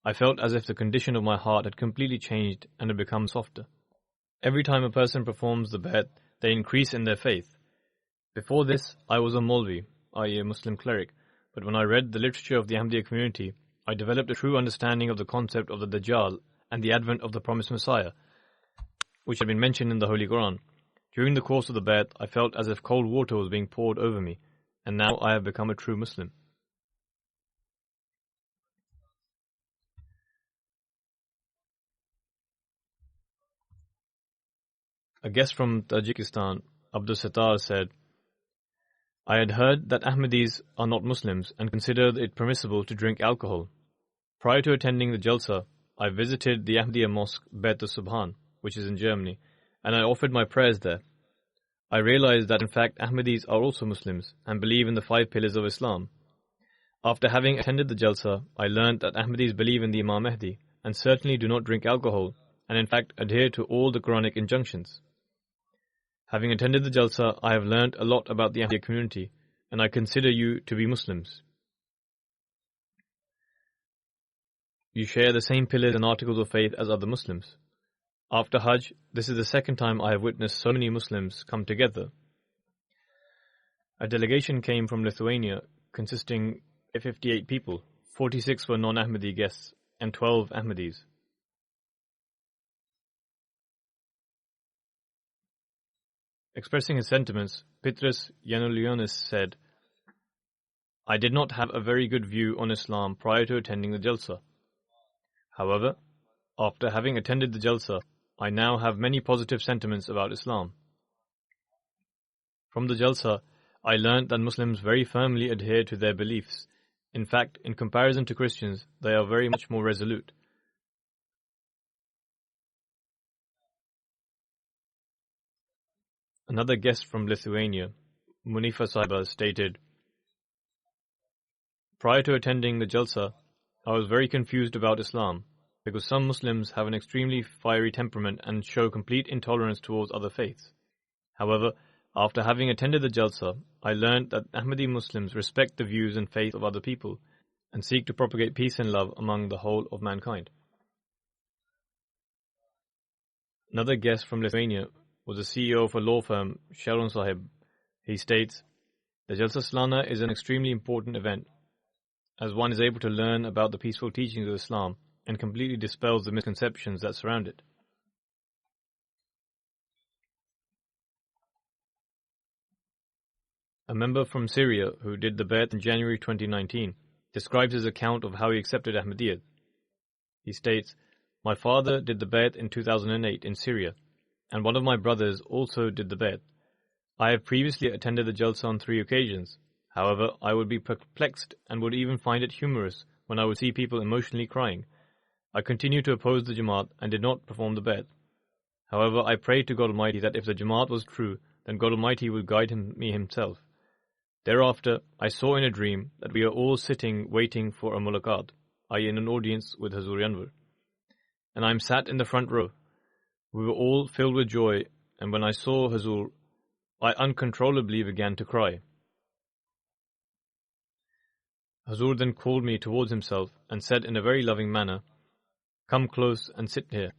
I felt as if the condition of my heart had completely changed and had become softer. Every time a person performs the Bayt, they increase in their faith. Before this, I was a Maulvi, i.e. a Muslim cleric, but when I read the literature of the Ahmadiyya community, I developed a true understanding of the concept of the Dajjal and the advent of the promised Messiah, which had been mentioned in the Holy Quran. During the course of the Bayt, I felt as if cold water was being poured over me, and now I have become a true Muslim." A guest from Tajikistan, Abdul Sattar, said, "I had heard that Ahmadis are not Muslims and considered it permissible to drink alcohol. Prior to attending the Jalsa, I visited the Ahmadiyya mosque Bayt al-Subhan, which is in Germany, and I offered my prayers there. I realized that in fact Ahmadis are also Muslims and believe in the 5 pillars of Islam. After having attended the Jalsa, I learned that Ahmadis believe in the Imam Mahdi and certainly do not drink alcohol and in fact adhere to all the Quranic injunctions. Having attended the Jalsa, I have learned a lot about the Ahmadiyya community and I consider you to be Muslims. You share the same pillars and articles of faith as other Muslims. After Hajj, this is the second time I have witnessed so many Muslims come together. A delegation came from Lithuania consisting of 58 people. 46 were non-Ahmadi guests and 12 Ahmadis. Expressing his sentiments, Petrus Yanulionis said, "I did not have a very good view on Islam prior to attending the Jalsa. However, after having attended the Jalsa, I now have many positive sentiments about Islam. From the Jalsa, I learned that Muslims very firmly adhere to their beliefs. In fact, in comparison to Christians, they are very much more resolute. Another guest from Lithuania, Munifa Sahiba, stated, "Prior to attending the Jalsa, I was very confused about Islam. because some Muslims have an extremely fiery temperament and show complete intolerance towards other faiths. However, after having attended the Jalsa, I learned that Ahmadi Muslims respect the views and faith of other people and seek to propagate peace and love among the whole of mankind. Another guest from Lithuania was the CEO of a law firm, Sharon Sahib. He states, "The Jalsa Salana is an extremely important event, as one is able to learn about the peaceful teachings of Islam and completely dispels the misconceptions that surround it." A member from Syria who did the Bai'at in January 2019 describes his account of how he accepted Ahmadiyyat. He states, "My father did the Bai'at in 2008 in Syria, and one of my brothers also did the Bai'at. I have previously attended the Jalsa on 3 occasions. However, I would be perplexed and would even find it humorous when I would see people emotionally crying. I continued to oppose the Jamaat and did not perform the Bai'at. However, I prayed to God Almighty that if the Jamaat was true, then God Almighty would guide me Himself. Thereafter, I saw in a dream that we are all sitting waiting for a mulaqat, i.e. in an audience with Hazur Anwar. And I am sat in the front row. We were all filled with joy, and when I saw Hazur, I uncontrollably began to cry. Hazur then called me towards himself and said in a very loving manner, 'Come close and sit here.'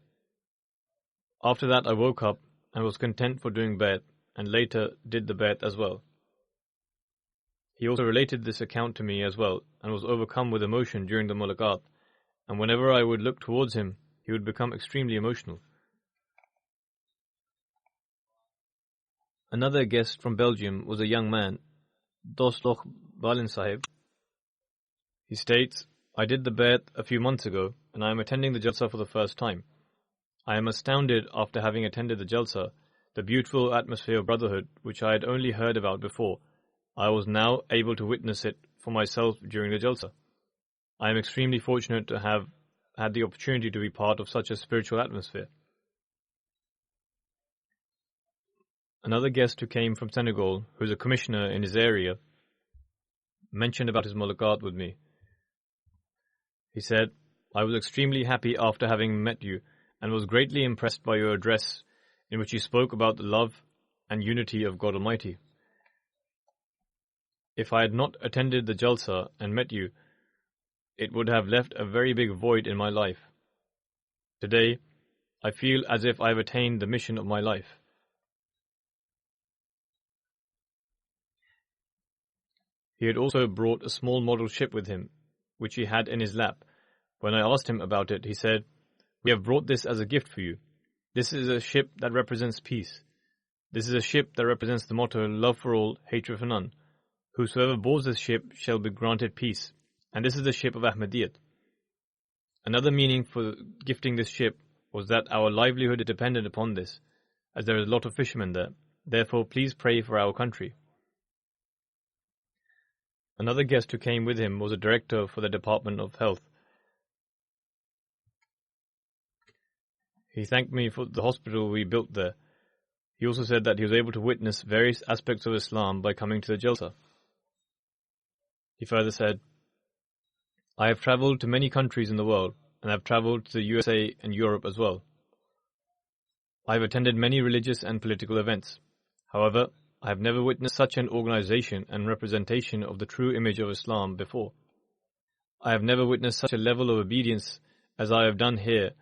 After that I woke up and was content for doing Bai'at, and later did the Bai'at as well." He also related this account to me as well, and was overcome with emotion during the mulaqat, and whenever I would look towards him, he would become extremely emotional. Another guest from Belgium was a young man, Dostloch Balin Sahib. He states, "I did the Bai'at a few months ago, and I am attending the Jalsa for the first time. I am astounded after having attended the Jalsa, the beautiful atmosphere of brotherhood which I had only heard about before. I was now able to witness it for myself during the Jalsa. I am extremely fortunate to have had the opportunity to be part of such a spiritual atmosphere." Another guest who came from Senegal, who is a commissioner in his area, mentioned about his mulaqat with me. He said, "I was extremely happy after having met you and was greatly impressed by your address in which you spoke about the love and unity of God Almighty. If I had not attended the Jalsa and met you, it would have left a very big void in my life. Today, I feel as if I have attained the mission of my life." He had also brought a small model ship with him, which he had in his lap. When I asked him about it, he said, "We have brought this as a gift for you. This is a ship that represents peace. This is a ship that represents the motto, love for all, hatred for none. Whosoever boards this ship shall be granted peace, and this is the ship of Ahmadiyyat." Another meaning for gifting this ship was that our livelihood is dependent upon this, as there is a lot of fishermen there. Therefore, please pray for our country. Another guest who came with him was a director for the Department of Health. He thanked me for the hospital we built there. He also said that he was able to witness various aspects of Islam by coming to the Jalsa. He further said, "I have travelled to many countries in the world, and have travelled to the USA and Europe as well. I have attended many religious and political events. However, I have never witnessed such an organization and representation of the true image of Islam before. I have never witnessed such a level of obedience as I have done here,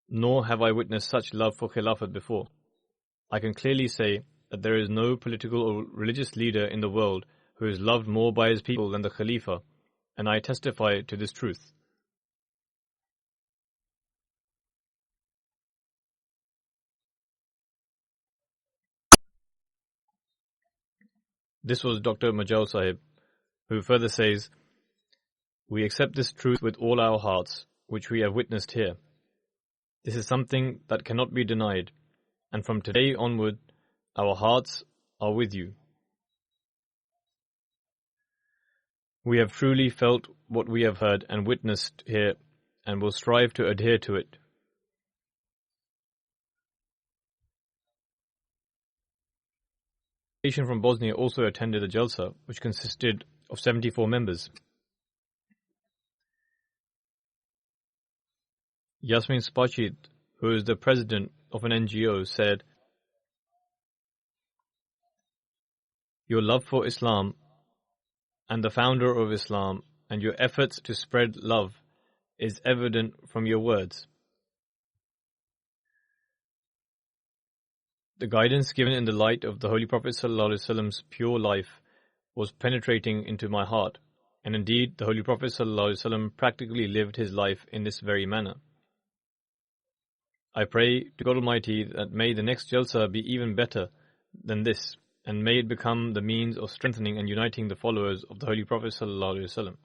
nor have I witnessed such love for Khilafat before. I can clearly say that there is no political or religious leader in the world who is loved more by his people than the Khalifa, and I testify to this truth." This was Dr. Majal Sahib, who further says, "We accept this truth with all our hearts, which we have witnessed here. This is something that cannot be denied, and from today onward, our hearts are with you. We have truly felt what we have heard and witnessed here, and will strive to adhere to it." A delegation from Bosnia also attended the Jalsa, which consisted of 74 members. Yasmin Spachit, who is the president of an NGO, said, "Your love for Islam and the founder of Islam and your efforts to spread love is evident from your words. The guidance given in the light of the Holy Prophet ﷺ's pure life was penetrating into my heart, and indeed the Holy Prophet ﷺ practically lived his life in this very manner. I pray to God Almighty that may the next Jalsa be even better than this, and may it become the means of strengthening and uniting the followers of the Holy Prophet ﷺ."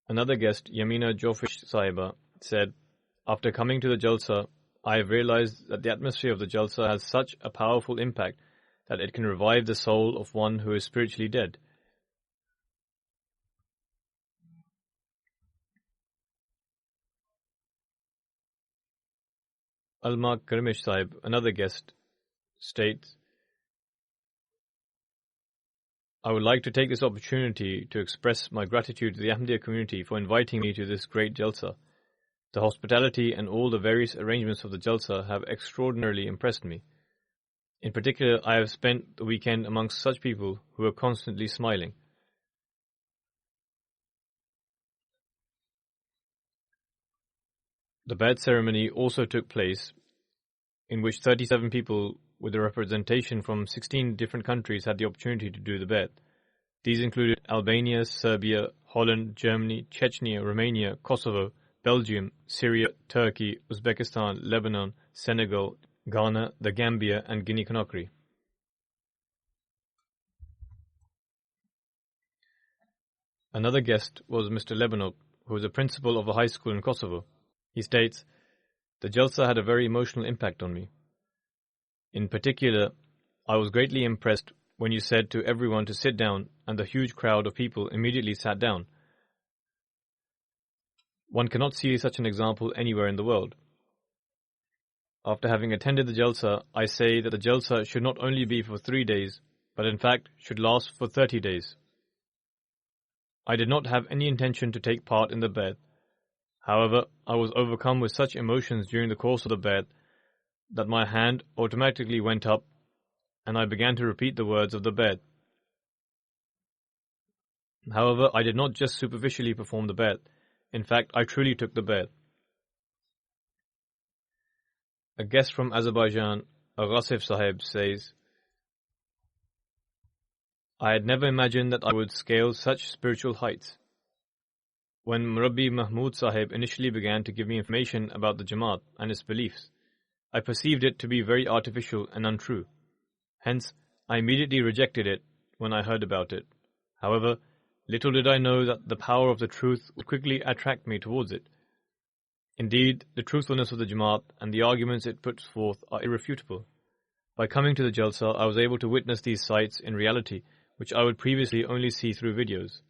Another guest, Yamina Jofish Sahiba, said, "After coming to the Jalsa, I have realized that the atmosphere of the Jalsa has such a powerful impact that it can revive the soul of one who is spiritually dead. Alma Karmish Sahib, another guest, states, "I would like to take this opportunity to express my gratitude to the Ahmadiyya community for inviting me to this great Jalsa. The hospitality and all the various arrangements of the Jalsa have extraordinarily impressed me. In particular, I have spent the weekend amongst such people who are constantly smiling. The Bai'at ceremony also took place, in which 37 people with a representation from 16 different countries had the opportunity to do the Bai'at. These included Albania, Serbia, Holland, Germany, Chechnya, Romania, Kosovo, Belgium, Syria, Turkey, Uzbekistan, Lebanon, Senegal, Ghana, the Gambia, and Guinea-Conakry. Another guest was Mr. Lebanov, who is a principal of a high school in Kosovo. He states, "The Jalsa had a very emotional impact on me. In particular, I was greatly impressed when you said to everyone to sit down, and the huge crowd of people immediately sat down. One cannot see such an example anywhere in the world. After having attended the Jalsa, I say that the Jalsa should not only be for 3 days, but in fact should last for 30 days. I did not have any intention to take part in the Bai'at. However, I was overcome with such emotions during the course of the Bai'at that my hand automatically went up and I began to repeat the words of the Bai'at. However, I did not just superficially perform the Bai'at. In fact, I truly took the Bai'at." A guest from Azerbaijan, Aghasif Sahib, says, "I had never imagined that I would scale such spiritual heights. When Murabbi Mahmud Sahib initially began to give me information about the Jamaat and its beliefs, I perceived it to be very artificial and untrue. Hence, I immediately rejected it when I heard about it. However, little did I know that the power of the truth would quickly attract me towards it. Indeed, the truthfulness of the Jamaat and the arguments it puts forth are irrefutable. By coming to the Jalsa, I was able to witness these sights in reality, which I would previously only see through videos.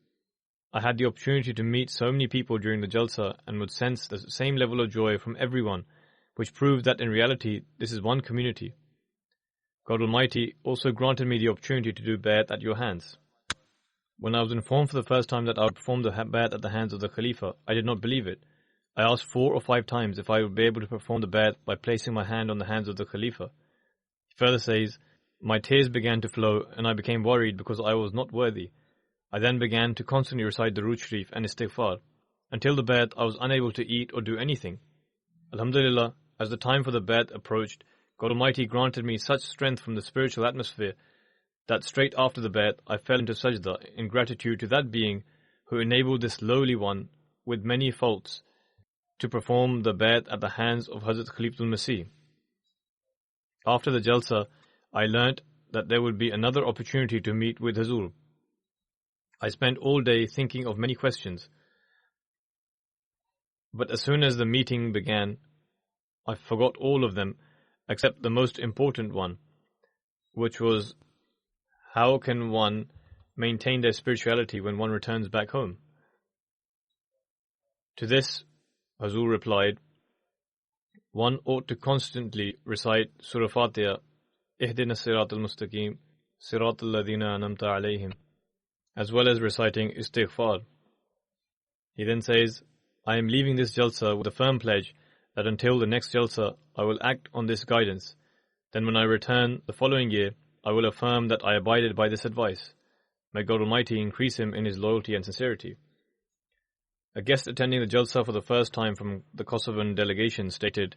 I had the opportunity to meet so many people during the Jalsa and would sense the same level of joy from everyone, which proved that in reality this is one community. God Almighty also granted me the opportunity to do Bai'at at your hands. When I was informed for the first time that I would perform the Bai'at at the hands of the Khalifa, I did not believe it. I asked 4 or 5 times if I would be able to perform the Bai'at by placing my hand on the hands of the Khalifa. He further says, "My tears began to flow and I became worried because I was not worthy. I then began to constantly recite the Rood Sharif and Istighfar. Until the Bai'at, I was unable to eat or do anything. Alhamdulillah, as the time for the Bai'at approached, God Almighty granted me such strength from the spiritual atmosphere that straight after the Bai'at, I fell into sajda in gratitude to that being who enabled this lowly one with many faults to perform the Bai'at at the hands of Hazrat Khalifatul Masih. After the Jalsa, I learnt that there would be another opportunity to meet with Hazur. I spent all day thinking of many questions. But as soon as the meeting began, I forgot all of them except the most important one, which was, how can one maintain their spirituality when one returns back home? To this, Hazur replied, one ought to constantly recite Surah Fatiha, Ihdina Siratal Mustaqim, Siratal Ladina Anamta Alayhim, as well as reciting Istighfar. He then says, I am leaving this Jalsa with a firm pledge that until the next Jalsa, I will act on this guidance. Then when I return the following year, I will affirm that I abided by this advice. May God Almighty increase him in his loyalty and sincerity. A guest attending the Jalsa for the first time from the Kosovan delegation stated,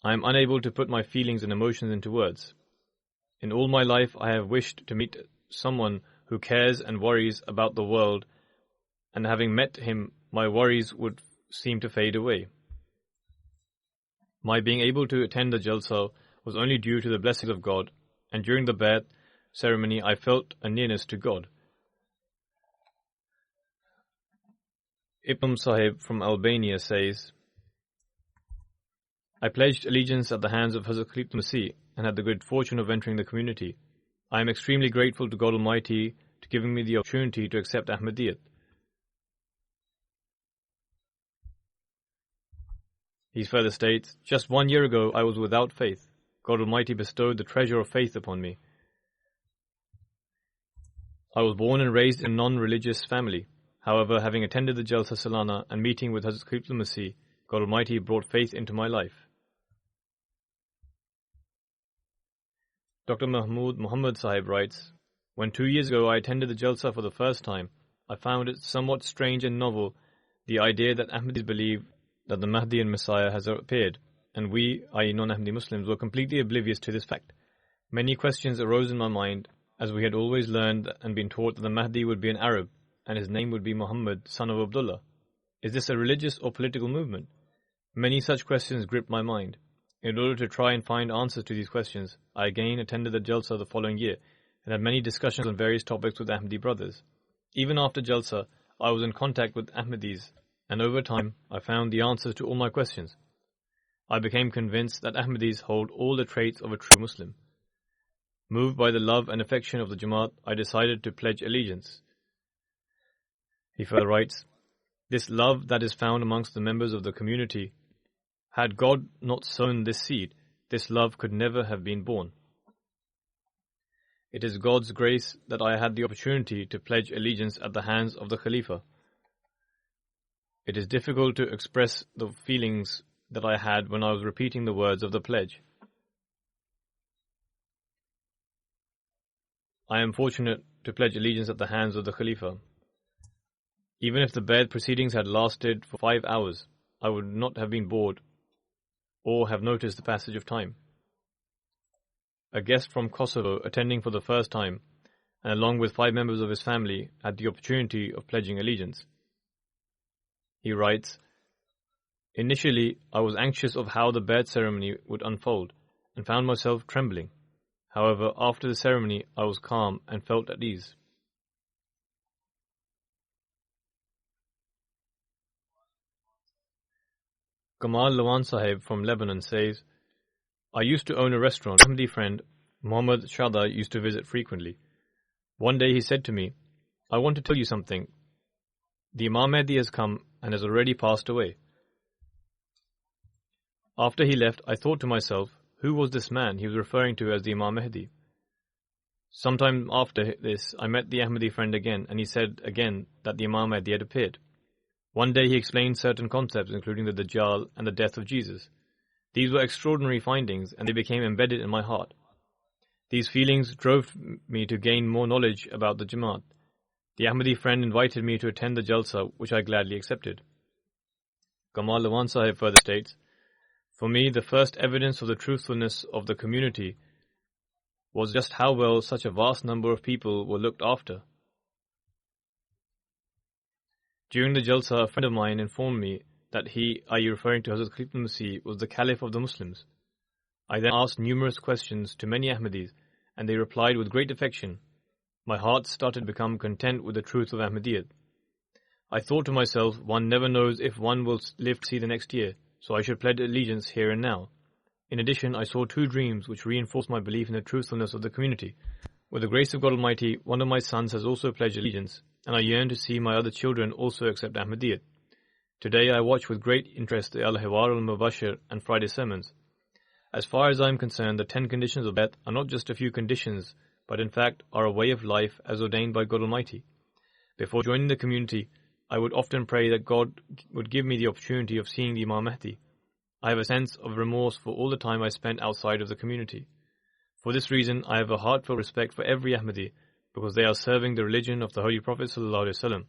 I am unable to put my feelings and emotions into words. In all my life, I have wished to meet someone who cares and worries about the world, and having met him, my worries would seem to fade away. My being able to attend the Jalsa was only due to the blessings of God, and during the Bai'at ceremony, I felt a nearness to God. Ibn Sahib from Albania says, I pledged allegiance at the hands of Hazrat Khalifatul Masih and had the good fortune of entering the community. I am extremely grateful to God Almighty to giving me the opportunity to accept Ahmadiyyat. He further states, just 1 year ago I was without faith. God Almighty bestowed the treasure of faith upon me. I was born and raised in a non-religious family. However, having attended the Jalsa Salana and meeting with Hazrat Khalifatul Masih, God Almighty brought faith into my life. Dr. Mahmood Muhammad Sahib writes, when 2 years ago I attended the Jalsa for the first time, I found it somewhat strange and novel, the idea that Ahmadis believe that the Mahdi and Messiah has appeared, and we, i.e. non-Ahmadi Muslims, were completely oblivious to this fact. Many questions arose in my mind, as we had always learned and been taught that the Mahdi would be an Arab, and his name would be Muhammad, son of Abdullah. Is this a religious or political movement? Many such questions gripped my mind. In order to try and find answers to these questions, I again attended the Jalsa the following year and had many discussions on various topics with Ahmadi brothers. Even after Jalsa, I was in contact with Ahmadis, and over time, I found the answers to all my questions. I became convinced that Ahmadis hold all the traits of a true Muslim. Moved by the love and affection of the Jamaat, I decided to pledge allegiance. He further writes, this love that is found amongst the members of the community, had God not sown this seed, this love could never have been born. It is God's grace that I had the opportunity to pledge allegiance at the hands of the Khalifa. It is difficult to express the feelings that I had when I was repeating the words of the pledge. I am fortunate to pledge allegiance at the hands of the Khalifa. Even if the Bai'at proceedings had lasted for 5 hours, I would not have been bored or have noticed the passage of time. A guest from Kosovo attending for the first time, and along with 5 members of his family, had the opportunity of pledging allegiance. He writes, initially, I was anxious of how the Bai'at ceremony would unfold and found myself trembling. However, after the ceremony, I was calm and felt at ease. Kamal Lawan Sahib from Lebanon says, I used to own a restaurant. My Ahmadi friend, Muhammad Shada, used to visit frequently. One day he said to me, I want to tell you something. The Imam Mahdi has come and has already passed away. After he left, I thought to myself, who was this man he was referring to as the Imam Mahdi? Sometime after this, I met the Ahmadi friend again, and he said again that the Imam Mahdi had appeared. One day he explained certain concepts, including the Dajjal and the death of Jesus. These were extraordinary findings, and they became embedded in my heart. These feelings drove me to gain more knowledge about the Jamaat. The Ahmadi friend invited me to attend the Jalsa, which I gladly accepted. Kamal Lawan Sahib further states, for me, the first evidence of the truthfulness of the community was just how well such a vast number of people were looked after. During the Jalsa, a friend of mine informed me that he, i.e. referring to Hazrat Khalifatul Masih, was the Caliph of the Muslims. I then asked numerous questions to many Ahmadis, and they replied with great affection. My heart started to become content with the truth of Ahmadiyyat. I thought to myself, one never knows if one will live to see the next year, so I should pledge allegiance here and now. In addition, I saw 2 dreams which reinforced my belief in the truthfulness of the community. With the grace of God Almighty, one of my sons has also pledged allegiance, and I yearn to see my other children also accept Ahmadiyyat. Today I watch with great interest the Al-Hiwar al-Mubashir and Friday sermons. As far as I am concerned, the 10 conditions of Bai'at are not just a few conditions, but in fact are a way of life as ordained by God Almighty. Before joining the community, I would often pray that God would give me the opportunity of seeing the Imam Mahdi. I have a sense of remorse for all the time I spent outside of the community. For this reason, I have a heartfelt respect for every Ahmadi, because they are serving the religion of the Holy Prophet ﷺ.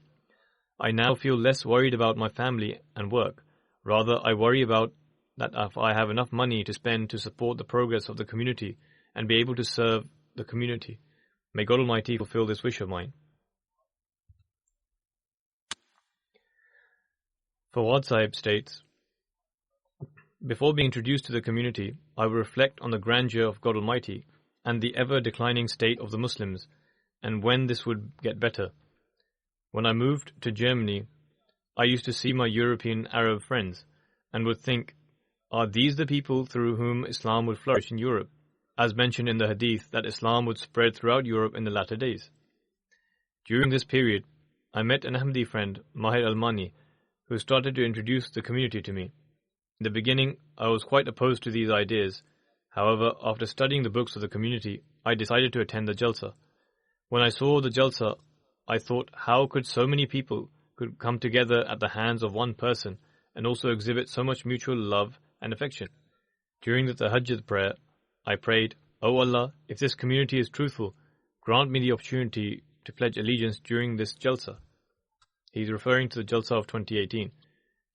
I now feel less worried about my family and work. Rather, I worry about that if I have enough money to spend to support the progress of the community and be able to serve the community. May God Almighty fulfill this wish of mine. Fawad Sahib states, before being introduced to the community, I will reflect on the grandeur of God Almighty and the ever-declining state of the Muslims, and when this would get better. When I moved to Germany, I used to see my European Arab friends and would think, are these the people through whom Islam would flourish in Europe, as mentioned in the hadith that Islam would spread throughout Europe in the latter days? During this period, I met an Ahmadi friend, Mahir Almani, who started to introduce the community to me. In the beginning, I was quite opposed to these ideas. However, after studying the books of the community, I decided to attend the Jalsa. When I saw the Jalsa, I thought, how could so many people could come together at the hands of one person and also exhibit so much mutual love and affection? During the Tahajjud prayer, I prayed, O Allah, if this community is truthful, grant me the opportunity to pledge allegiance during this Jalsa. He is referring to the Jalsa of 2018.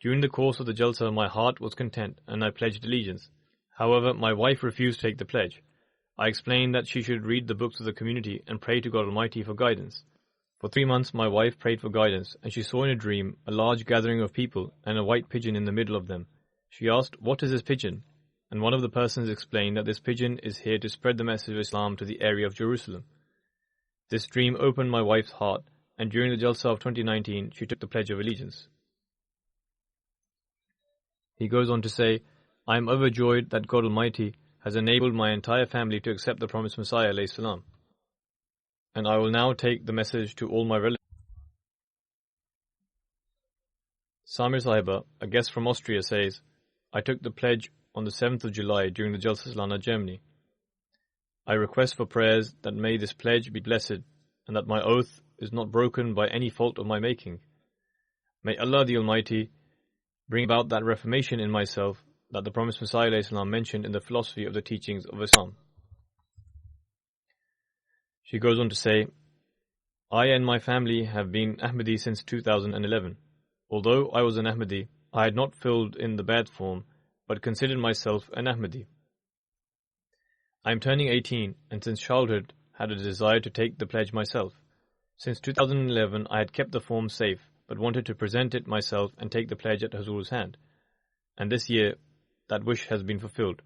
During the course of the Jalsa, my heart was content and I pledged allegiance. However, my wife refused to take the pledge. I explained that she should read the books of the community and pray to God Almighty for guidance. For 3 months, my wife prayed for guidance, and she saw in a dream a large gathering of people and a white pigeon in the middle of them. She asked, what is this pigeon? And one of the persons explained that this pigeon is here to spread the message of Islam to the area of Jerusalem. This dream opened my wife's heart, and during the Jalsa of 2019, she took the Pledge of Allegiance. He goes on to say, I am overjoyed that God Almighty has enabled my entire family to accept the promised Messiah ﷺ. And I will now take the message to all my relatives. Samir Sahiba, a guest from Austria, says, I took the pledge on the 7th of July during the Jalsa Salana, Germany. I request for prayers that may this pledge be blessed and that my oath is not broken by any fault of my making. May Allah the Almighty bring about that reformation in myself that the promised Messiah ﷺ mentioned in the philosophy of the teachings of Islam. She goes on to say, I and my family have been Ahmadi since 2011. Although I was an Ahmadi, I had not filled in the Bai'at form, but considered myself an Ahmadi. I am turning 18 and since childhood had a desire to take the pledge myself. Since 2011, I had kept the form safe, but wanted to present it myself and take the pledge at Hazur's hand. And this year, that wish has been fulfilled.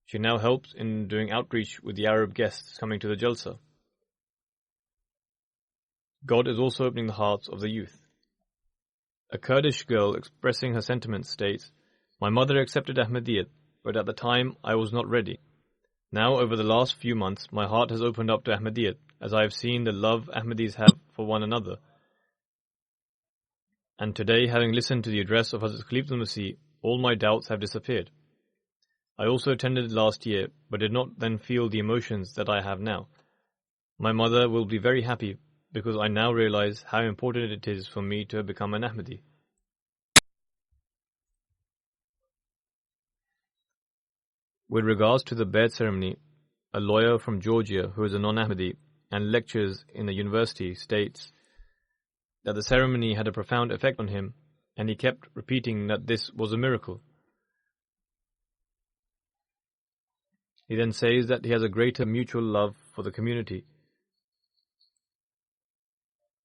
She now helps in doing outreach with the Arab guests coming to the Jalsa. God is also opening the hearts of the youth. A Kurdish girl expressing her sentiments states, my mother accepted Ahmadiyyat, but at the time I was not ready. Now, over the last few months, my heart has opened up to Ahmadiyyat, as I have seen the love Ahmadis have for one another. And today, having listened to the address of Hazrat Khalifatul Masih, all my doubts have disappeared. I also attended last year, but did not then feel the emotions that I have now. My mother will be very happy, because I now realize how important it is for me to have become an Ahmadi. With regards to the Bai'at ceremony, a lawyer from Georgia who is a non-Ahmadi and lectures in the university states that the ceremony had a profound effect on him, and he kept repeating that this was a miracle. He then says that he has a greater mutual love for the community,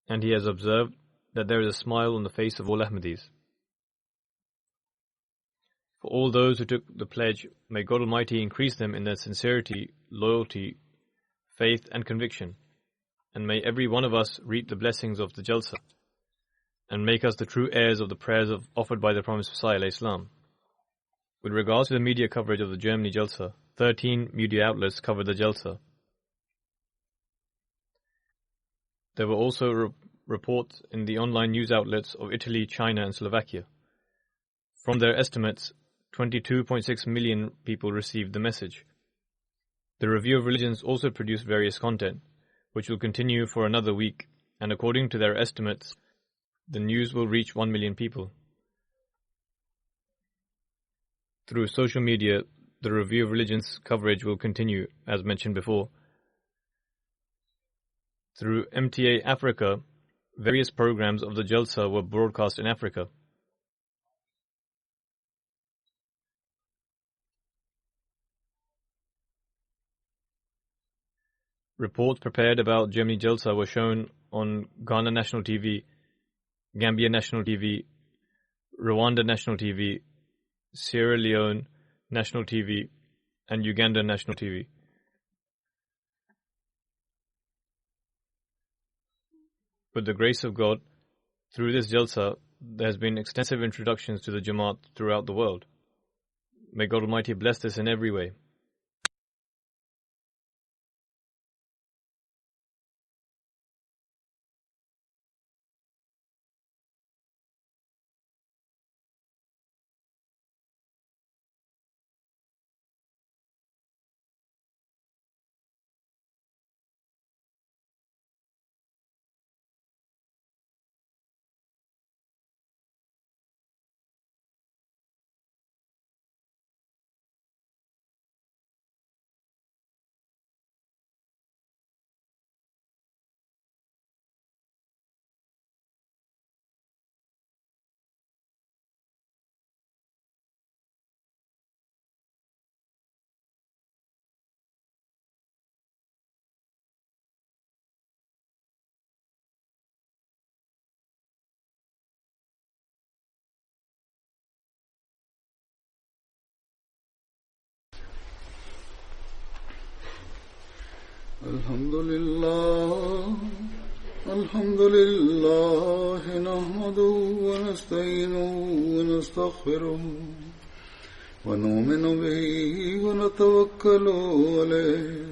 and he has observed that there is a smile on the face of all Ahmadis. For all those who took the pledge, may God Almighty increase them in their sincerity, loyalty, faith and conviction, and may every one of us reap the blessings of the Jalsa, and make us the true heirs of the prayers offered by the promised Messiah ﷺ. With regards to the media coverage of the Germany Jalsa, 13 media outlets covered the Jalsa. There were also reports in the online news outlets of Italy, China and Slovakia. From their estimates, 22.6 million people received the message. The Review of Religions also produced various content, which will continue for another week, and according to their estimates, the news will reach 1 million people. Through social media, the Review of Religions coverage will continue, as mentioned before. Through MTA Africa, various programs of the Jalsa were broadcast in Africa. Reports prepared about Germany Jalsa were shown on Ghana National TV, Gambia National TV, Rwanda National TV, Sierra Leone National TV, and Uganda National TV. With the grace of God, through this Jalsa, there has been extensive introductions to the Jamaat throughout the world. May God Almighty bless this in every way. الحمد لله نحمده ونستعينه ونستغفره ونؤمن به ونتوكل عليه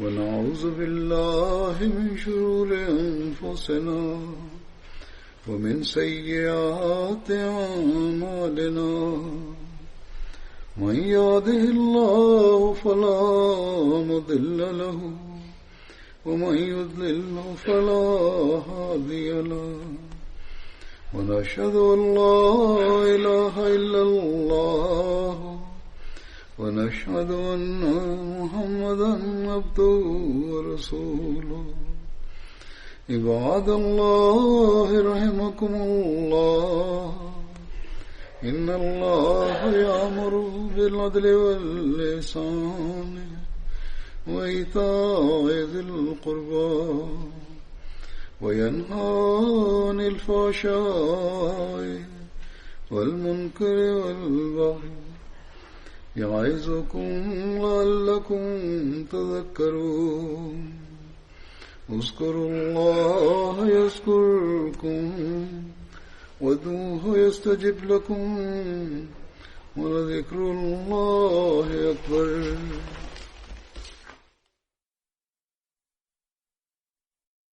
ونعوذ بالله من شرور أنفسنا ومن سيئات أعمالنا من يهده الله فلا مضل له ومن يضلل فلا هادي له ونشهد أن لا إله إلا الله ونشهد أن محمدا عبده ورسوله عباد الله رحمكم الله إن الله يأمر بالعدل والإحسان وإيتاء ذي القربى وينهى عن الفحشاء والمنكر والبغي يعظكم لعلكم تذكرون اذكروا الله يذكركم وادعوه يستجب لكم ولذكر الله أكبر